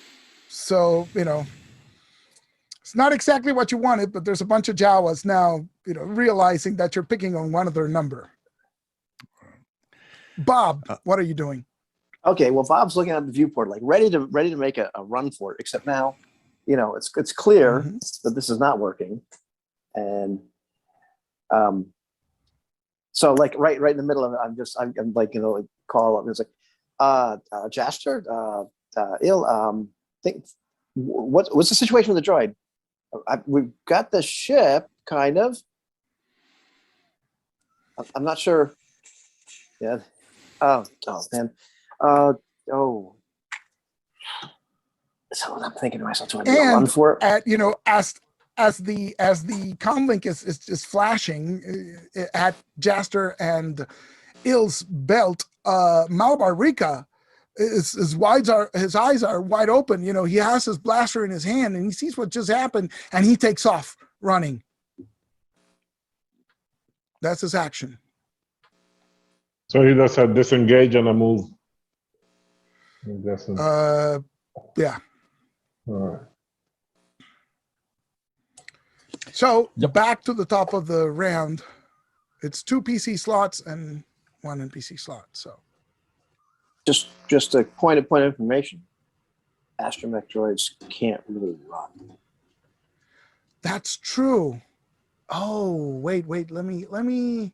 So, it's not exactly what you wanted, but there's a bunch of Jawas now, realizing that you're picking on one of their number. Bob, what are you doing? Okay, well, Bob's looking at the viewport, like ready to make a run for it. Except now, it's clear that this is not working, and so like right in the middle of it, I'm like call up. And it's like, Jaster, Ill, think what's the situation with the droid? We've got the ship, kind of. I'm not sure. Yeah. Oh man. So I'm thinking to myself, do I need to run for it? As the comlink is flashing at Jaster and Ill's belt, Malabar Rika his eyes are wide open. He has his blaster in his hand and he sees what just happened and he takes off running. That's his action. So he does a disengage and a move. I'm guessing. Yeah. All right. So back to the top of the round. It's 2 PC slots and 1 NPC slot. So just a point of information. Astromech droids can't really run. that's true. Oh, wait. Let me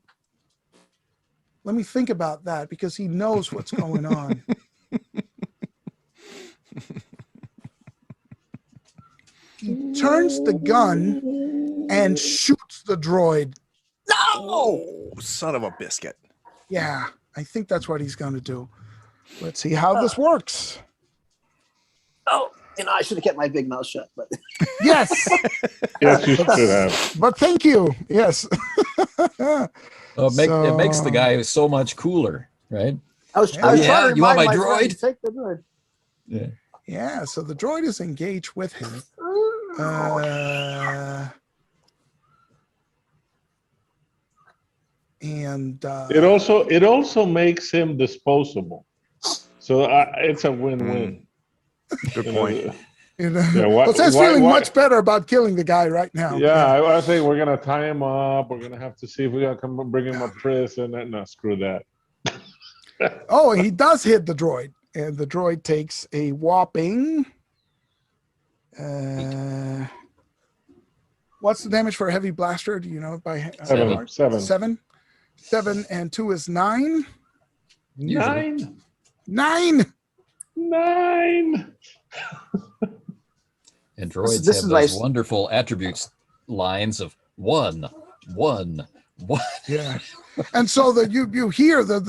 think about that because he knows what's going on. He turns the gun and shoots the droid. Oh, son of a biscuit. Yeah, I think that's what he's going to do. Let's see how this works. Oh, I should have kept my big mouth shut, but Yes. Yes, you should have. But thank you. Yes. It makes the guy so much cooler, right? I was Yeah. trying Yeah, to you want remind my my friend, droid? take the droid. Yeah. Yeah, so the droid is engaged with him. And It also makes him disposable. So it's a win-win. Good You know, point. Yeah, why- well, Seth's why- feeling why- much better about killing the guy right now. Yeah, I think we're gonna tie him up. We're gonna have to see if we gotta come and bring him up prison. No, screw that. Oh, he does hit the droid, and the droid takes a whopping. What's the damage for a heavy blaster? Do you know by Seven. Seven. 7 and 2 is 9. Usually. 9. And droids This have is those nice. wonderful attributes lines of 1, 1, 1. Yeah, and so you hear the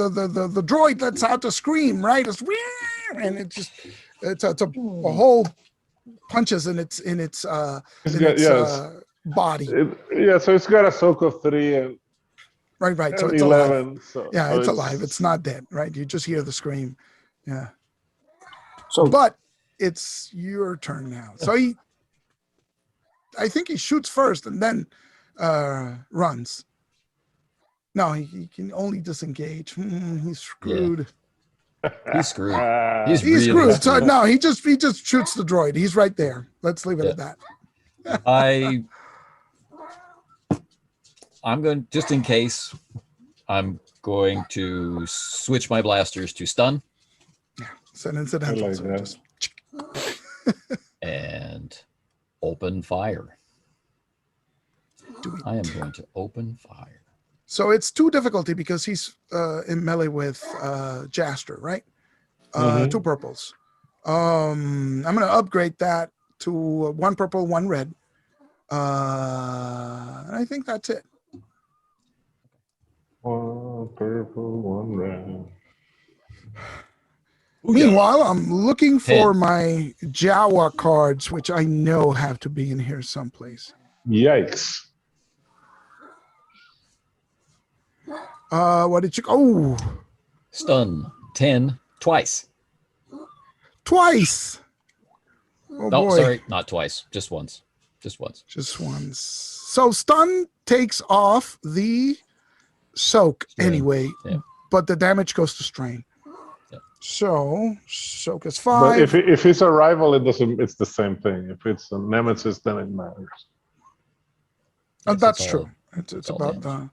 droid lets out a scream, right? It's and it's a whole punches in its body. So it's got a soak of 3 and Right. So and it's alive. 11. So Yeah, it's alive. It's not dead, right? You just hear the scream. Yeah. So But it's your turn now. So I think he shoots first and then runs. No, he can only disengage. He's screwed. He's screwed. He's really screwed. So no, he just shoots the droid. He's right there. Let's leave it at that. I'm going, just in case, I'm going to switch my blasters to stun It's an incidental. I like So that. just and open fire. do it. I am going to open fire. So it's 2 difficulty because he's in melee with Jaster, right? 2 purples. I'm going to upgrade that to 1 purple, 1 red. I think that's it. 1 purple, 1 red. Meanwhile, I'm looking for 10. my Jawa cards, which I know have to be in here someplace. Yikes. What did you? Oh, Stun 10 twice. twice. Oh No, boy. sorry, not twice. Just once. Just once. Just once. So stun takes off the soak Strain. anyway, Yeah. but the damage goes to strain. Yeah. So soak is But 5. if it's a rival, it's the same thing. If it's a nemesis, then it matters. Oh, Yes, that's it's true. It's all about damage.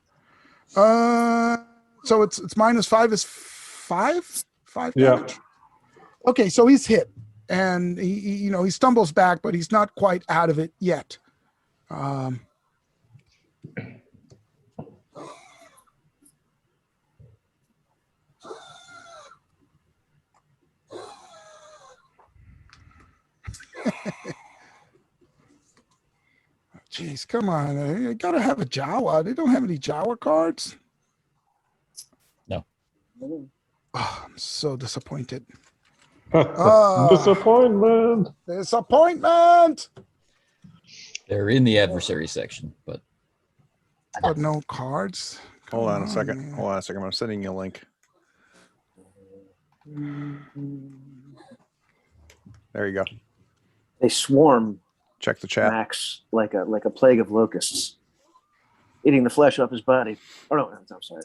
so it's -5 is 5 Yeah. damage. Okay, so he's hit, and he stumbles back, but he's not quite out of it yet. Jeez, come on! You gotta have a Jawa. They don't have any Jawa cards. No. Oh, I'm so disappointed. Disappointment. Disappointment. They're in the adversary section, but But no cards. Hold on a Come second. man. Hold on a second. I'm sending you a link. There you go. they swarm Check the chat. Max like a plague of locusts, eating the flesh off his body. Oh no, I'm sorry.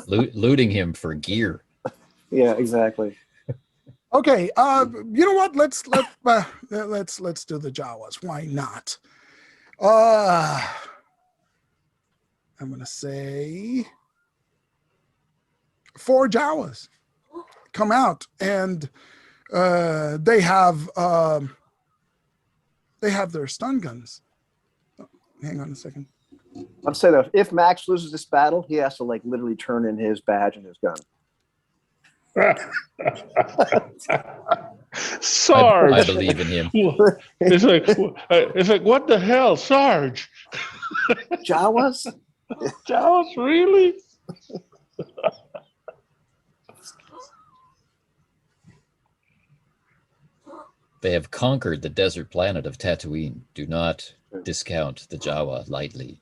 looting him for gear. Yeah, exactly. Okay, you know what? Let's do the Jawas. Why not? I'm gonna say 4 Jawas come out, and they have their stun guns. hang on a second. Let's say though, if Max loses this battle, he has to like literally turn in his badge and his gun. Sarge. I believe in him. It's like what the hell, Sarge? Jawas? Jawas, really? They have conquered the desert planet of Tatooine. Do not discount the Jawa lightly.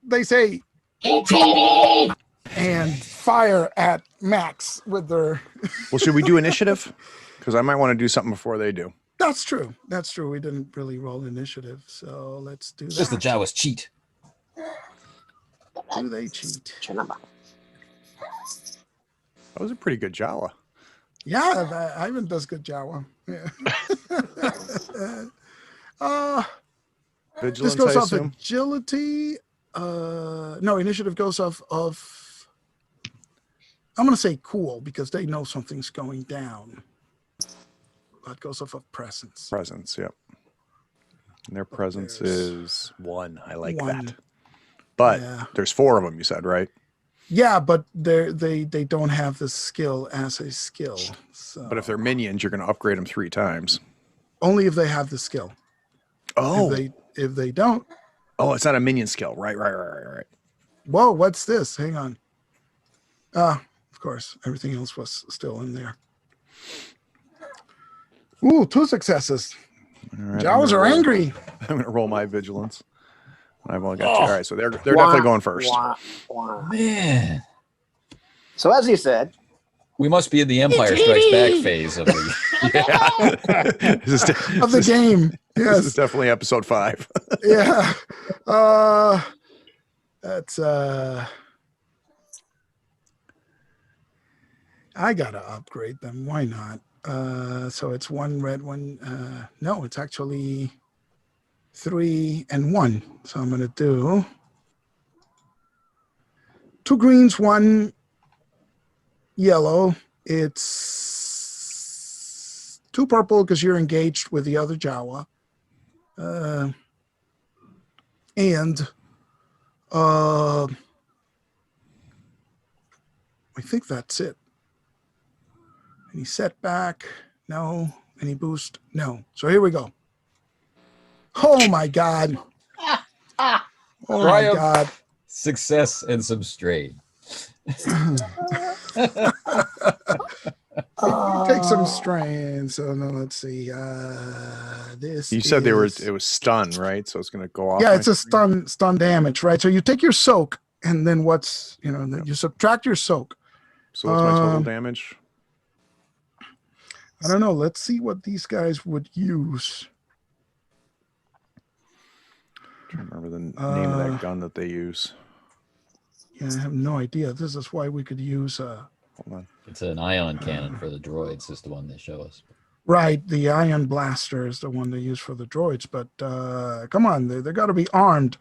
They say ATV! and fire at Max with their. Well, should we do initiative? Because I might want to do something before they do. That's true. That's true. We didn't really roll initiative, so let's do that. Just the Jawas cheat. Do they cheat? That was a pretty good Jawa. Yeah, Ivan does good Jawa. Yeah. Vigilance, This goes I off assume. agility. No, initiative goes off of. I'm going to say cool because they know something's going down. That goes off of presence. Presence, yep. And their presence there's is 1. I like one. that. But Yeah. there's 4 of them, you said, right? Yeah, but they don't have the skill as a skill. So But if they're minions, you're going to upgrade them 3 times. only if they have the skill. Oh, If they don't, oh, it's not a minion skill. Right. whoa, what's this? Hang on. Of course, everything else was still in there. Ooh, 2 successes. All right, Jawas are angry. I'm going to roll my vigilance. I've only got 2. All right, so they're definitely going first. Man, So as he said, we must be in the Empire Strikes Back phase of the. This is Of the game. This is Yes. definitely episode 5. Yeah. That's I gotta upgrade them. Why not? So it's 1 red, 1 no, it's actually 3 and 1. So I'm gonna do 2 greens, 1 yellow. It's 2 purple because you're engaged with the other Jawa. And I think that's it. Any setback? No. Any boost? No. So here we go. Oh my God. Oh my Triumph. God. Success and some strain. Take some strain. So no, let's see. This You said it was stun, right? So it's going to go off. yeah, it's a stun damage, right? So you take your soak, and then what's you subtract your soak. So what's my total damage? I don't know. Let's see what these guys would use. I don't remember the name of that gun that they use. Yeah, I have no idea. This is why we could use Hold on. It's an ion cannon for the droids, is the one they show us. right. The ion blaster is the one they use for the droids, but come on, they got to be armed.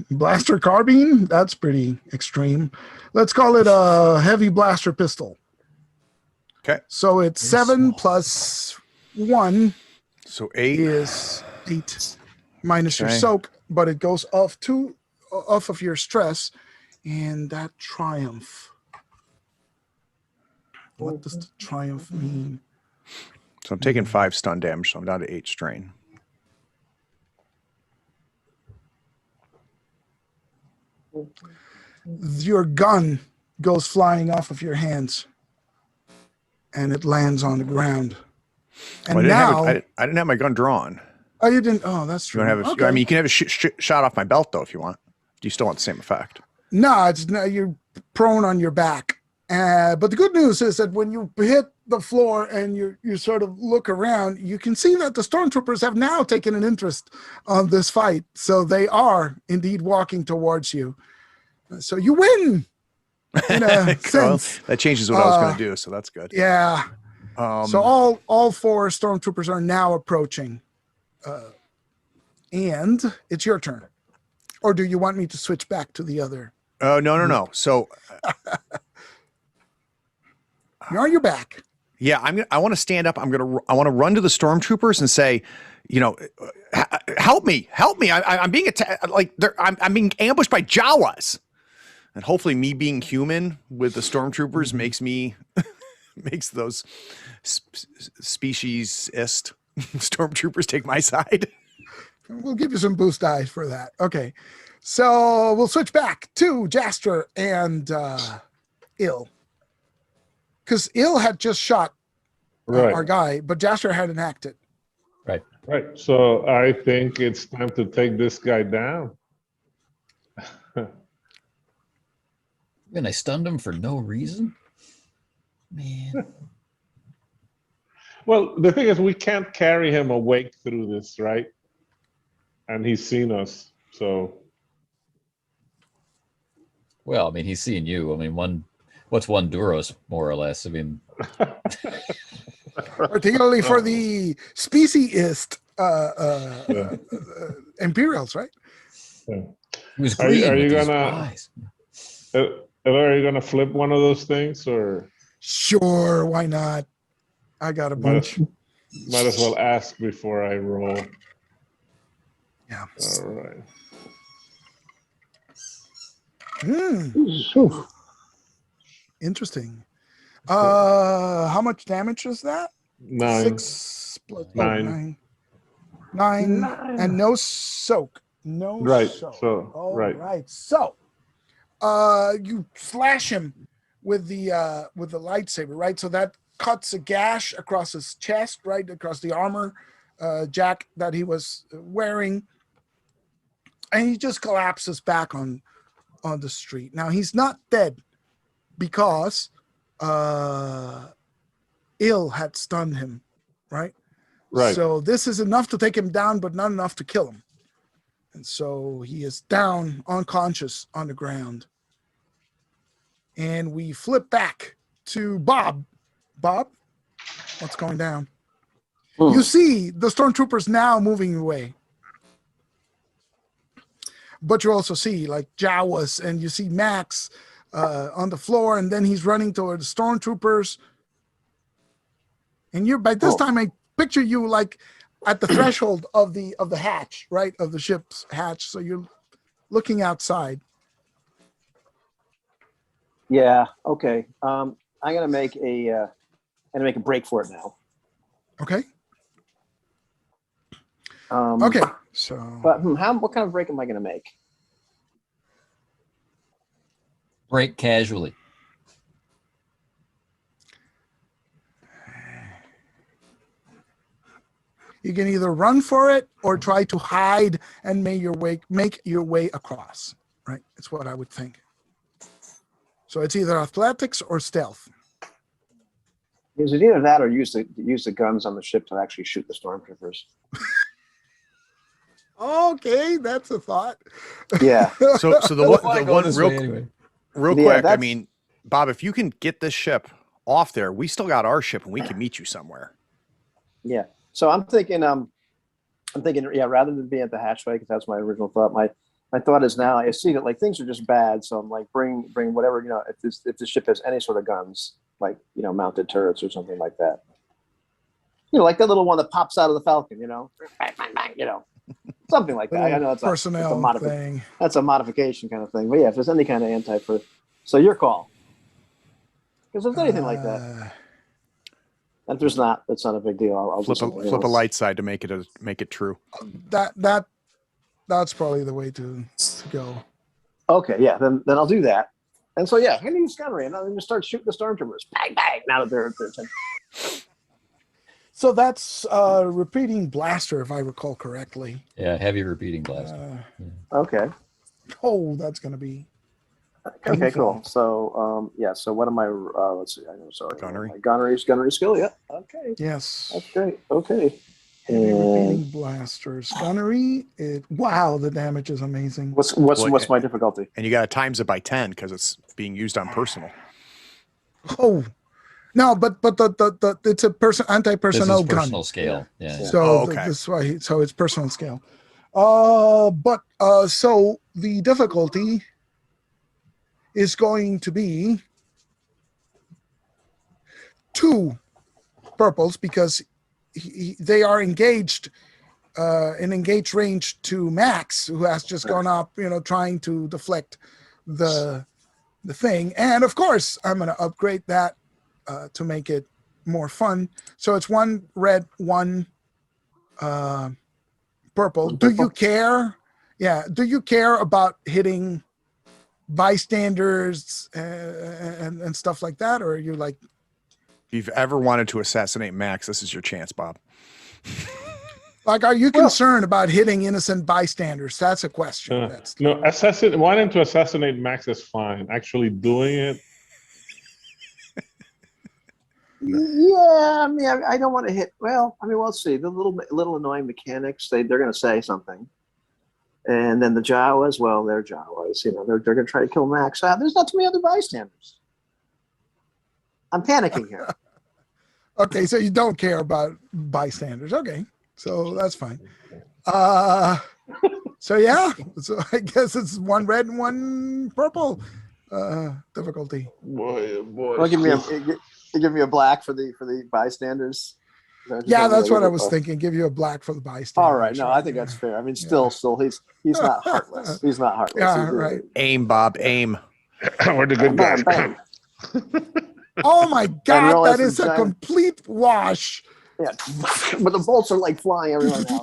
Blaster carbine, that's pretty extreme. Let's call it a heavy blaster pistol. Okay. So it's 7 plus 1 So 8. is 8 minus your Okay. soak, but it goes off of your stress, and that triumph. What does the triumph mean? So I'm taking 5 stun damage, so I'm down to 8 strain. Your gun goes flying off of your hands, and it lands on the ground. And I didn't have my gun drawn. oh, you didn't. Oh, that's You true. want to have Okay. I mean, you can have a shot off my belt though if you want. Do you still want the same effect? No, it's not, you're prone on your back. But the good news is that when you hit the floor and you sort of look around, you can see that the stormtroopers have now taken an interest on this fight. So they are indeed walking towards you. So you win in a Well, sense. that changes what I was going to do, so that's good. Yeah. Um, So all 4 stormtroopers are now approaching. And it's your turn. Or do you want me to switch back to the other? oh no. So You're on your back. Yeah, I want to stand up. I want to run to the stormtroopers and say, you know, help me. I'm being attacked. Like I'm being ambushed by Jawas. And hopefully me being human with the stormtroopers makes those speciesist stormtroopers take my side. We'll give you some boost dice for that. Okay. So we'll switch back to Jaster and Ill. Because Ill had just shot Right. our guy, but Jaster hadn't acted. Right. So I think it's time to take this guy down. And I stunned him for no reason. Man. Well, the thing is, we can't carry him awake through this, right? And he's seen us, so. Well, I mean, he's seeing you. I mean, what's one Duros, more or less? I mean, Particularly for the speciesist Imperials, right? Yeah. he was Are green you with his gonna- eyes. Are you gonna flip one of those things, or Sure, why not? I got a bunch. might as well ask before I roll? Yeah. All right. Interesting. How much damage is that? 9. 6 plus 9. 9. And no soak. No Right. soak. So All right. right. So you slash him with the lightsaber, right? So that cuts a gash across his chest, right? Across the armor jack that he was wearing. And he just collapses back on the street. Now he's not dead because Ill had stunned him, right? Right. So this is enough to take him down, but not enough to kill him. And so he is down, unconscious on the ground. And we flip back to Bob. Bob, what's going down? You see the stormtroopers now moving away. But you also see like Jawas, and you see Max on the floor, and then he's running toward the stormtroopers. And you're by this time, I picture you like at the threshold of the hatch, right, of the ship's hatch. So you're looking outside. Yeah. Okay. I'm gonna make a break for it now. Okay. Okay. So, But what kind of break am I gonna make? Break casually. you can either run for it or try to hide and make your way across. Right. It's what I would think. So it's either athletics or stealth. Is it either that or use the guns on the ship to actually shoot the stormtroopers? Okay, that's a thought. Yeah. So the one real Yeah, quick. I that's- mean, Bob, if you can get this ship off there, we still got our ship, and we can meet you somewhere. Yeah. So I'm thinking, yeah, rather than being at the hatchway, because that's my original thought. My thought is now I see that like things are just bad, so I'm like bring whatever, you know, if the ship has any sort of guns, like, you know, mounted turrets or something like that. You know, like that little one that pops out of the Falcon, you know, you know, something like that. I know it's personnel thing. That's a modification kind of thing. But yeah, if there's any kind of so your call. Because if there's anything like that. And if there's not, that's not a big deal. I'll Flip a light side to make it true. That's probably the way to go. Okay, yeah, then I'll do that. And so yeah, I'm gonna use gunnery, and then just start shooting the stormtroopers. Bang bang! Now that they're So that's repeating blaster, if I recall correctly. Yeah, heavy repeating blaster. okay. Oh, that's gonna be Okay, painful. cool. So yeah, so what am I? Let's see. I know. Sorry, Gunnery. My gunnery skill. Yeah. Okay. Yes. That's great. Okay. Heavy repeating And blasters. Gunnery. Wow, the damage is amazing. what's my difficulty? And you got to times it by 10 because it's being used on personal. Oh, no, but the it's a anti-personnel This is gun. personal scale. Yeah. So okay. this is why. So it's personal scale. So the difficulty is going to be 2 purples because they are engaged in engaged range to Max, who has just gone up, trying to deflect the thing. And of course, I'm going to upgrade that to make it more fun. So it's 1 red, 1 purple. Do you care? Yeah. Do you care about hitting bystanders and stuff like that? Or are you like, If you've ever wanted to assassinate Max, this is your chance, Bob. are you concerned about hitting innocent bystanders? That's a question. No, wanting to assassinate Max is fine. Actually doing it. Yeah, I mean, I don't want to hit. Well, I mean, we'll see. The little annoying mechanics. They're going to say something, and then the Jawas. Well, they're Jawas. They're going to try to kill Max. There's not too many other bystanders. I'm panicking here. Okay, so you don't care about bystanders. Okay, so that's fine. So yeah, so I guess it's 1 red and 1 purple difficulty. Boy. Well, give me a black for the bystanders. Yeah, that's what I was thinking. Give you a black for the bystanders. All right, no, I think that's fair. I mean, still, he's not heartless. He's not heartless. Yeah, right. Aim, Bob, aim. We're the good guys. Bam. Oh my God, that is a giant- complete wash. Yeah, but the bolts are like flying everywhere now.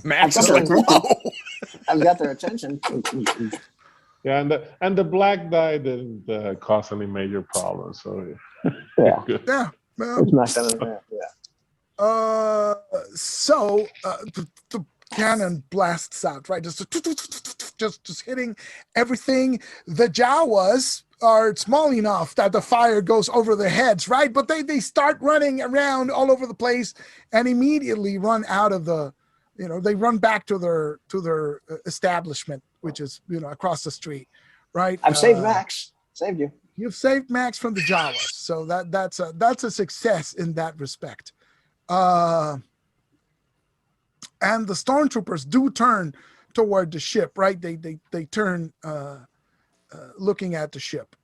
Max is like, whoa. I've got their attention. Yeah, and the black die didn't cause any major problems. So Yeah, Yeah. Well, it's not gonna. Yeah. So the cannon blasts out, right? Just hitting everything. The Jawas are small enough that the fire goes over their heads, right? But they start running around all over the place and immediately run out of the, they run back to their establishment, which is across the street, right? I've saved Max. Saved you. You've saved Max from the Jawas, so that's a success in that respect. And the stormtroopers do turn toward the ship, right? They turn looking at the ship.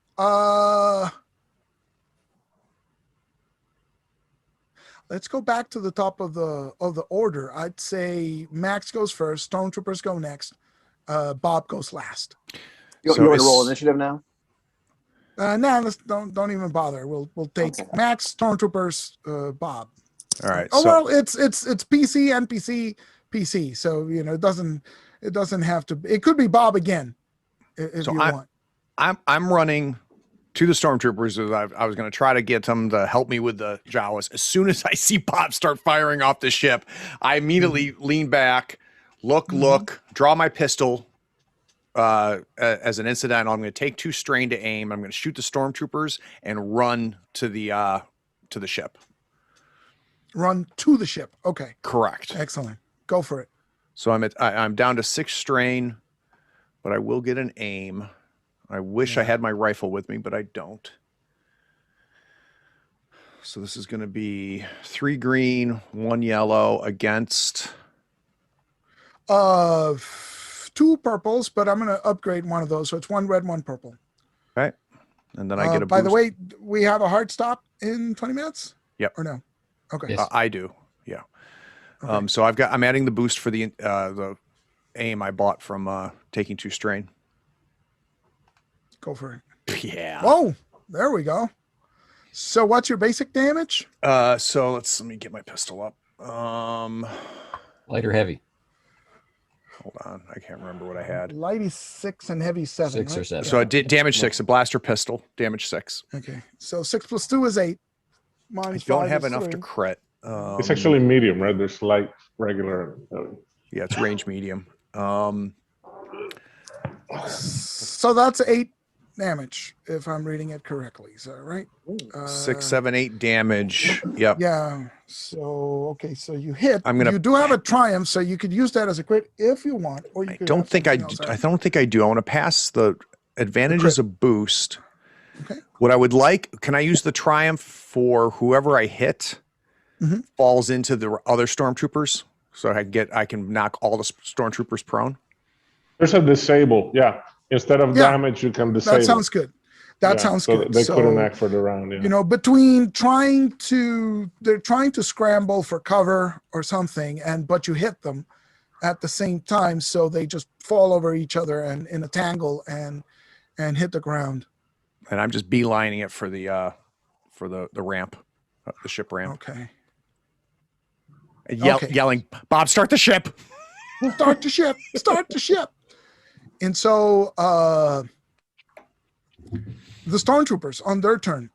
Let's go back to the top of the order. I'd say Max goes first, stormtroopers go next, Bob goes last. You want to roll initiative now? No, don't even bother. We'll take Max, stormtroopers, Bob. All right. Oh, well, it's PC, NPC, PC. So it doesn't have to. It could be Bob again, if you want. I'm running to the stormtroopers. I was going to try to get them to help me with the Jawas. As soon as I see Bob start firing off the ship, I immediately lean back, look, draw my pistol as an incidental. I'm going to take 2 strain to aim. I'm going to shoot the stormtroopers and run to the ship. Run to the ship. Okay. Correct. Excellent. Go for it. So I'm down to 6 strain, but I will get an aim. I wish I had my rifle with me, but I don't. So this is going to be 3 green, 1 yellow against 2 purples, but I'm going to upgrade one of those. So it's 1 red, 1 purple. Okay. And then I get a By the boost. way, we have a hard stop in 20 minutes? Yep. Or no? Okay. Yes. I do. Yeah. Okay. So I'm adding the boost for the aim I bought from taking 2 strain. Go for it. Yeah. Oh, there we go. So what's your basic damage? So let me get my pistol up. Light or heavy? Hold on. I can't remember what I had. Light is 6 and heavy 7. 6 right? or 7. So I did damage 6, a blaster pistol, damage 6. Okay. So 6 plus 2 is 8. I Minus don't 5 have is enough 3. to crit. It's actually medium, right? There's light, regular. Yeah, it's range medium. So that's 8 damage, if I'm reading it correctly. So right? 6, 7, 8 damage. Yep. Yeah. So okay. So you hit. I'm You do have a triumph, so you could use that as a crit if you want, or you I could. don't have think I something else. don't think I do. I want to pass the advantages of boost. Okay. What I would like, can I use the triumph for whoever I hit falls into the other stormtroopers, so I can knock all the stormtroopers prone? There's a disable. Yeah. Instead of Yeah. damage, you can disable. That sounds good. That Yeah, sounds so good. they So, couldn't act for the round. Yeah. you know, they're trying to scramble for cover or something, but you hit them at the same time, so they just fall over each other and in a tangle and hit the ground. And I'm just beelining it for the ramp, the ship ramp. Okay. Yelling, Bob, start the ship. Start the ship. Start the ship. And so the stormtroopers on their turn,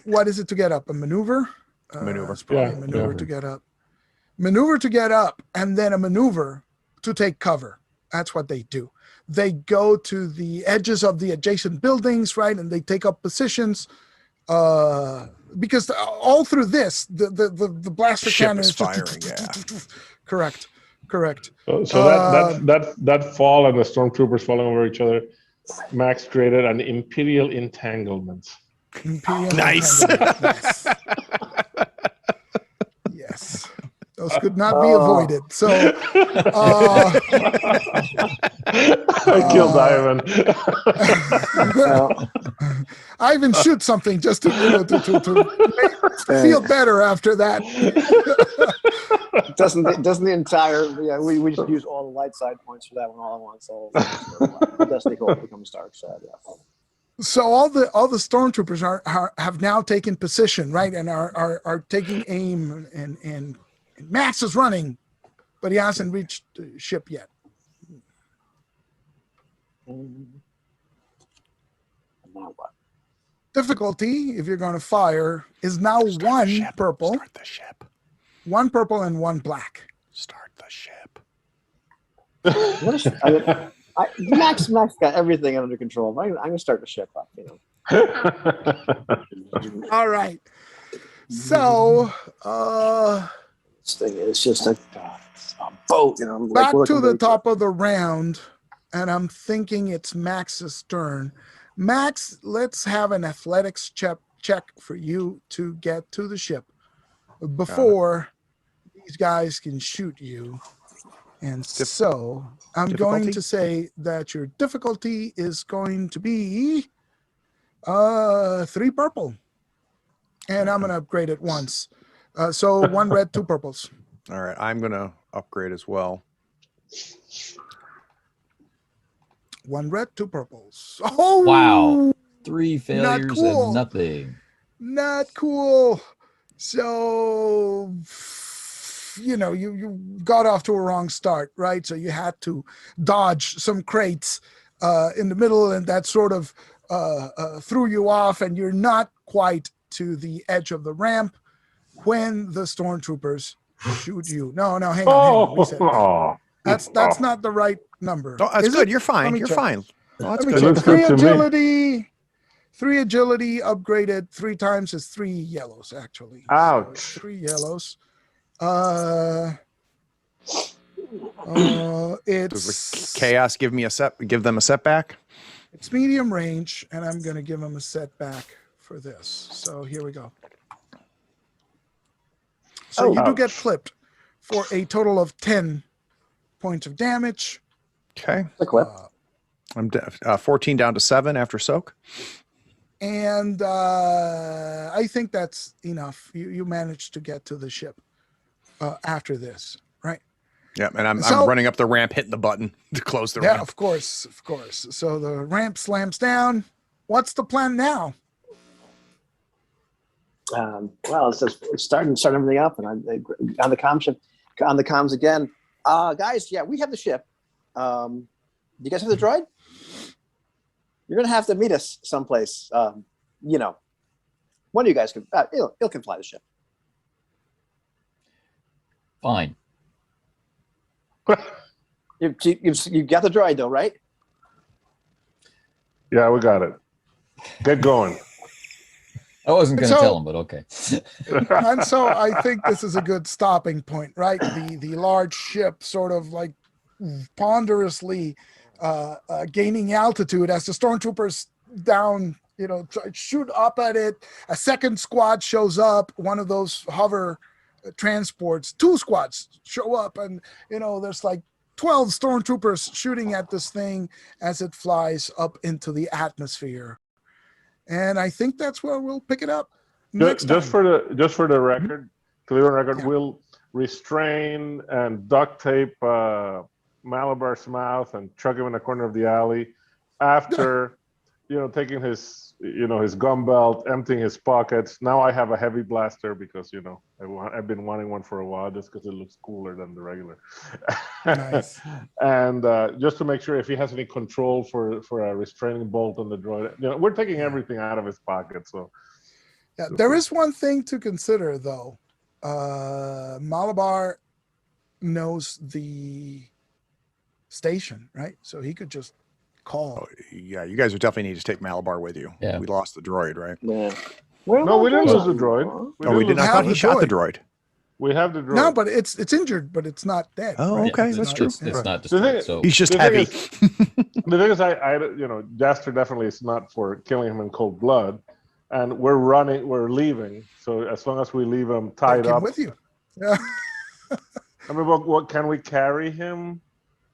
what is it to get up? A maneuver? Maneuver. It's probably Yeah, a maneuver yeah. to get up. Maneuver to get up, and then a maneuver to take cover. That's what they do. They go to the edges of the adjacent buildings, right, and they take up positions. Because all through this, the blaster Ship cannon is is just firing, yeah. correct. So that fall and the stormtroopers falling over each other, Max created an imperial entanglement. Imperial Nice. entanglement. Yes. Those could not be avoided. So I killed Ivan. Ivan shoot something just to feel better after that. Doesn't the entire we just use all the light side points for that one all at once. So Destiny Gold becomes dark side. Yeah. So all the stormtroopers have now taken position, right, and are taking aim, and Max is running, but he hasn't reached the ship yet. Now what? Difficulty, if you're going to fire, is now one purple. Start the ship. One purple and one black. Start the ship. Max got everything under control. I'm going to start the ship up. You know. All right. So This thing is just a boat. You know, back to the top of the round, and I'm thinking it's Max's turn. Max, let's have an athletics check for you to get to the ship before these guys can shoot you. And so I'm going to say that your difficulty is going to be 3 purple. And I'm going to upgrade it once. So 1 red, 2 purples. All right, I'm going to upgrade as well. 1 red, 2 purples. Oh, Wow. 3 failures cool. and nothing. Not cool. So, you know, you got off to a wrong start, right? So you had to dodge some crates in the middle, and that sort of threw you off, and you're not quite to the edge of the ramp when the stormtroopers shoot you. No, hang on. Reset. That's not the right number. Oh, that's Is good. it? You're fine. You're check. fine. Oh, that's Let me good. check. looks 3 good to me. agility. 3 agility upgraded 3 times is 3 yellows, actually. Ouch. So 3 yellows. It's Does the chaos give them a setback? It's medium range, and I'm going to give them a setback for this. So here we go. So you do get clipped for a total of 10 points of damage. Okay. The clip. I'm 14 down to 7 after soak. And I think that's enough. You managed to get to the ship after this, right? Yeah, and I'm So- running up the ramp, hitting the button to close the Yeah, ramp. of course. So the ramp slams down. What's the plan now? Well, it's starting everything up, and on the comms again. Guys, yeah, we have the ship. Do you guys have the droid? You're gonna have to meet us someplace. You know, one of you guys can. Il can fly the ship. Fine. You got the droid though, right? Yeah, we got it. Get going. I wasn't going to So- tell him, but okay. And so I think this is a good stopping point, right? The large ship sort of like ponderously gaining altitude as the stormtroopers down, shoot up at it. A second squad shows up, one of those hover transports. 2 squads show up, and there's like 12 stormtroopers shooting at this thing as it flies up into the atmosphere. And I think that's where we'll pick it up next Just time. for the record, clear on record, Yeah. we'll restrain and duct tape Malabar's mouth and chuck him in the corner of the alley after, taking his, his gun belt, emptying his pockets. Now I have a heavy blaster because, I've been wanting one for a while just because it looks cooler than the regular. Nice. And just to make sure if he has any control for a restraining bolt on the droid, we're taking everything out of his pocket. So Yeah, there is one thing to consider, though. Malabar knows the station, right? So he could just call. Oh, yeah, you guys would definitely need to take Malabar with you. Yeah. We lost the droid, right? Yeah. no, we didn't lose the droid. Oh, we did not. I have thought he the shot the droid. droid. We have the droid. No, but it's injured, but it's not dead. Oh, right? okay, It's that's not- true. It's not The thing destroyed. is- So He's just The heavy. thing is, Jaster definitely is not for killing him in cold blood, and we're leaving. So as long as we leave him tied Take him up, with you. Yeah. I mean, what can we carry him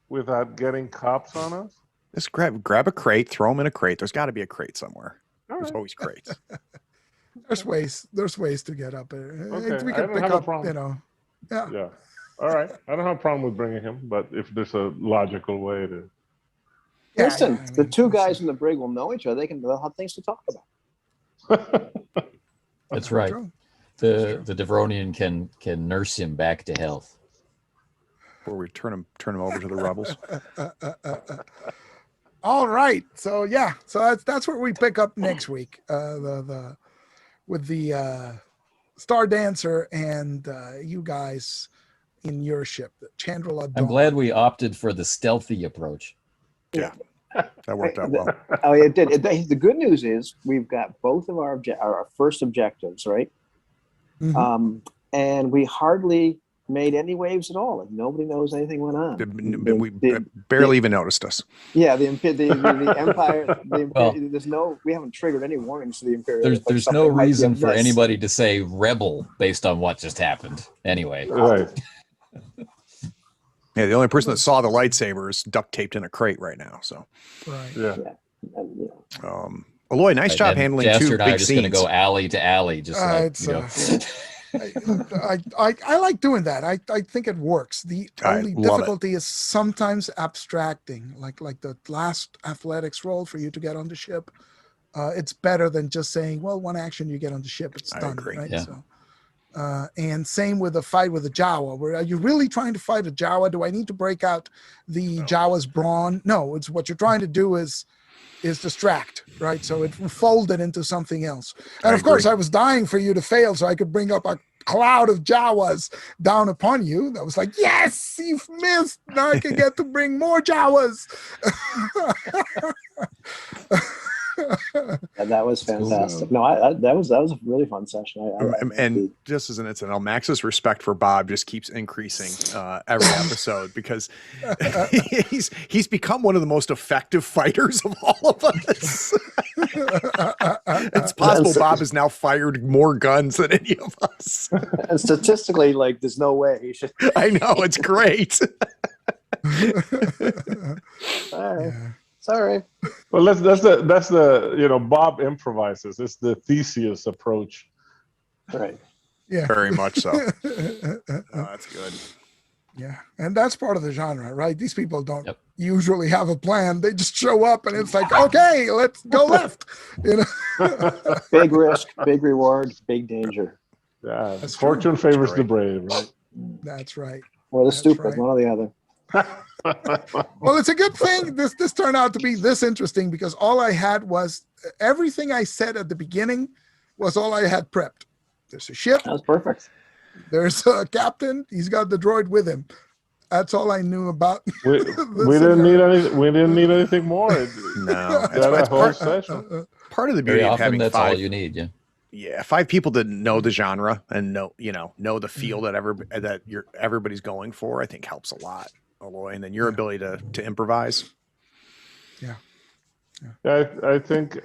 without getting cops on us? Just grab a crate, throw him in a crate. There's got to be a crate somewhere. All There's right. always crates. There's ways to get up there. Okay, We I can don't pick have a up, problem. Yeah. Yeah. All right. I don't have a problem with bringing him, but if there's a logical way to. Yeah, Listen, yeah, I the mean, two it's- guys in the brig will know each other. They'll have things to talk about. that's right. True. The Devronian can nurse him back to health. Before we turn him over to the rebels. All right. So yeah. So that's where we pick up next week. With the Star Dancer and you guys in your ship, the Chandrila I'm Dawn. glad we opted for the stealthy approach. Yeah, that worked out well. Oh, it did. The good news is we've got both of our first objectives, right? Mhm. And we hardly made any waves at all. Like nobody knows anything went on. We barely even noticed us. Yeah, the Empire. Well, we haven't triggered any warnings to the Imperial. There's no reason for anybody to say rebel based on what just happened. Anyway, Right. Yeah, the only person that saw the lightsaber is duct taped in a crate right now. So, Right. Yeah. Aloy, nice job and handling Jaster two and I are big just going to scenes. go alley to alley, just like It's, you know. I like doing that. I think it works. The I only love it. difficulty is sometimes abstracting, like the last athletics roll for you to get on the ship. It's better than just saying, well, one action you get on the ship, it's I done, agree. right? Yeah. So, and same with the fight with the Jawa. Where are you really trying to fight a Jawa? Do I need to break out the Jawa's brawn? No, it's what you're trying to do is distract, right? So it folded into something else. And I of course, agree. I was dying for you to fail so I could bring up a cloud of Jawas down upon you. That was like, yes, you've missed. Now I can get to bring more Jawas. And that was fantastic. No, that was a really fun session. And just as an incident, Max's respect for Bob just keeps increasing every episode because he's become one of the most effective fighters of all of us. It's possible Bob has now fired more guns than any of us. And statistically, like, there's no way he should. I know, it's great. All right. Yeah. Sorry. Well, that's the Bob improvises. It's the Theseus approach. Right. Yeah. Very much so. That's good. Yeah. And that's part of the genre, right? These people don't Yep. usually have a plan. They just show up and it's like, okay, let's go left. You know? Big risk, big reward, big danger. Yeah, That's fortune true. favors That's the brave, right? That's right. Or the That's stupid, right. one or the other. Well, it's a good thing this turned out to be this interesting because all I had was everything I said at the beginning was all I had prepped. There's a ship. That was perfect. There's a captain. He's got the droid with him. That's all I knew about. We didn't need anything more. No, That it's whole part, session. part of the Very beauty of often, having that's all five. you need. Yeah. Yeah, 5 people that know the genre and know the feel that everybody's going for, I think helps a lot, Aloy. And then your ability to improvise. Yeah, I think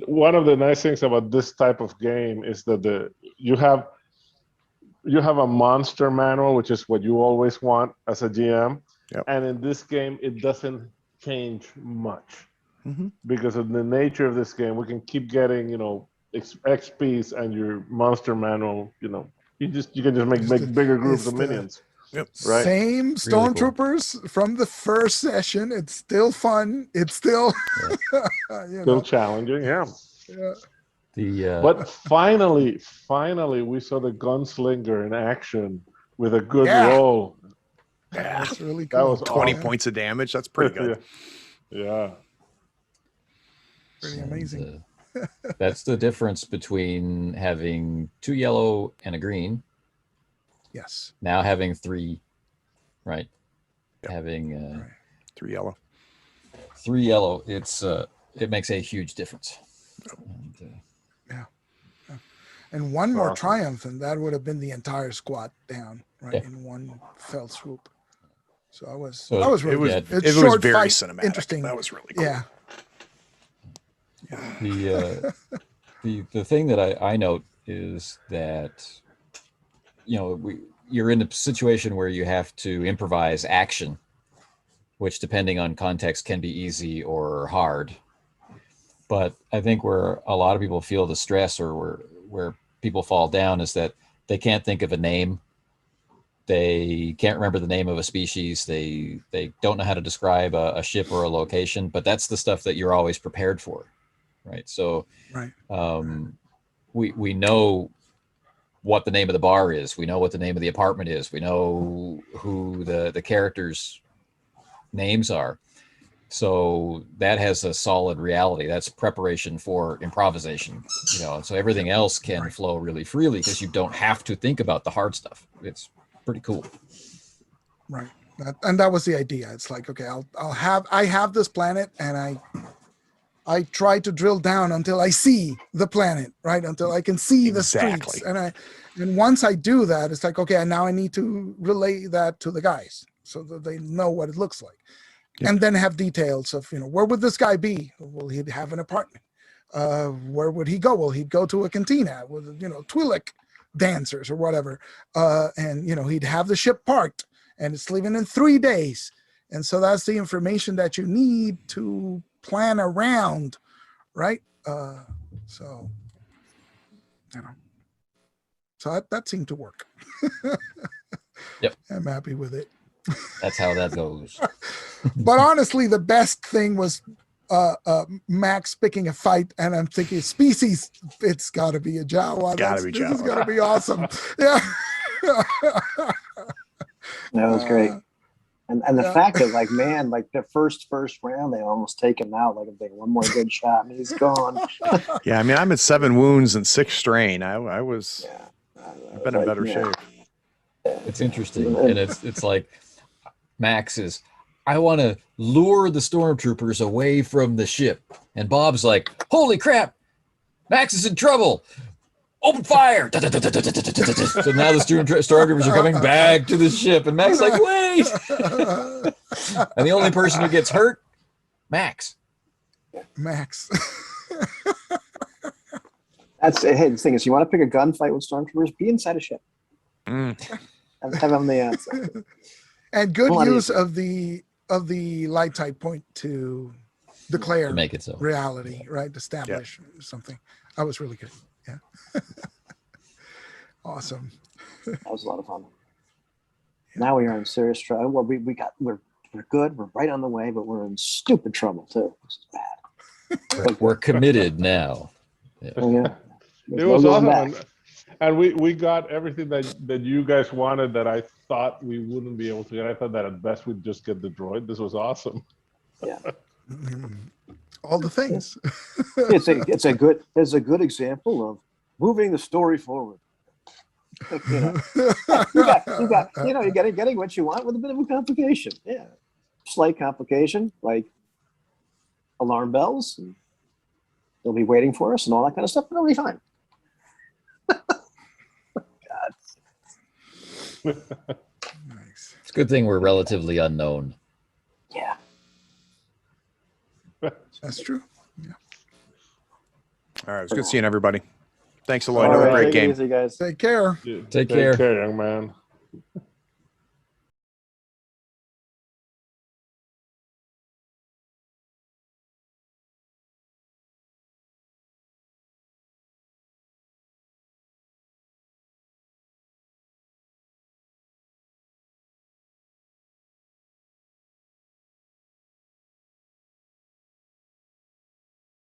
one of the nice things about this type of game is that you have a monster manual, which is what you always want as a GM, Yep. And in this game, it doesn't change much Mhm. because of the nature of this game. We can keep getting, XPs and your monster manual. You can just make bigger groups of minions. Yep. Right. Same Really cool. stormtroopers from the first session. It's still fun. It's still, Still challenging, yeah. Yeah. But finally, we saw the Gunslinger in action with a good Yeah. roll. That's really That cool. was 20 awesome. points of damage. That's pretty good. Yeah. Pretty And, amazing. that's the difference between having 2 yellow and a green. Yes. Now having 3, right? Yep. Having 3 yellow. 3 yellow, it makes a huge difference. And, And one more Awesome. triumph, and that would have been the entire squad down, right, Yeah. in one fell swoop. So I was So really It was, good. yeah, It's it was short very fight, cinematic. interesting. That was really cool. Yeah. the thing that I note is that you're in a situation where you have to improvise action, which depending on context can be easy or hard. But I think where a lot of people feel the stress, or where people fall down, is that they can't think of a name. They can't remember the name of a species. They don't know how to describe a ship or a location, but that's the stuff that you're always prepared for, right? So Right. we know what the name of the bar is. We know what the name of the apartment is. We know who the characters' names are. So that has a solid reality. That's preparation for improvisation, so everything else can flow really freely because you don't have to think about the hard stuff. It's pretty cool. Right. And that was the idea. It's like, okay, I have this planet, and I try to drill down until I see the planet, right? Until I can see the streets. And once I do that, it's like, okay, now I need to relay that to the guys so that they know what it looks like. Yep. And then have details of, where would this guy be? Will he have an apartment? Where would he go? Well, he'd go to a cantina with, Twi'lek dancers or whatever. And, he'd have the ship parked, and it's leaving in 3 days. And so that's the information that you need to plan around, right? So that seemed to work. Yep. I'm happy with it. That's how that goes. But honestly, the best thing was Max picking a fight, and I'm thinking, species, it's got to be a Jawa. This is going to be awesome. Yeah. That was great. And the fact that, like, man, like the first round, they almost take him out. Like, if they one more good shot and he's gone. Yeah, I mean, I'm at 7 wounds and 6 strain. I've been in better shape. It's interesting, and it's like Max is, I want to lure the stormtroopers away from the ship, and Bob's like, holy crap, Max is in trouble. Open fire! So now the stormtroopers are coming back to the ship, and Max is like, wait! And the only person who gets hurt, Max. That's hey. The thing is, you want to pick a gunfight with stormtroopers? Be inside a ship. Have them the answer. And good use of the light type point to declare to make it so reality, right? Establish something. That was really good. Yeah. Awesome. That was a lot of fun. Now we are in serious trouble. Well, we're good. We're right on the way, but we're in stupid trouble too. This is bad. We're committed now. Yeah. It was awesome. And we got everything that you guys wanted that I thought we wouldn't be able to get. I thought that at best we'd just get the droid. This was awesome. Yeah. All the things. It's a good example of moving the story forward. You got getting what you want with a bit of a complication. Yeah. Slight complication, like alarm bells. And they'll be waiting for us and all that kind of stuff, but it'll be fine. Nice. It's a good thing we're relatively unknown. Yeah. That's true. Yeah. All right, it's good seeing everybody. Thanks a lot. All Another right, great take it game. easy, guys. Take care. Take care. Take care, young man.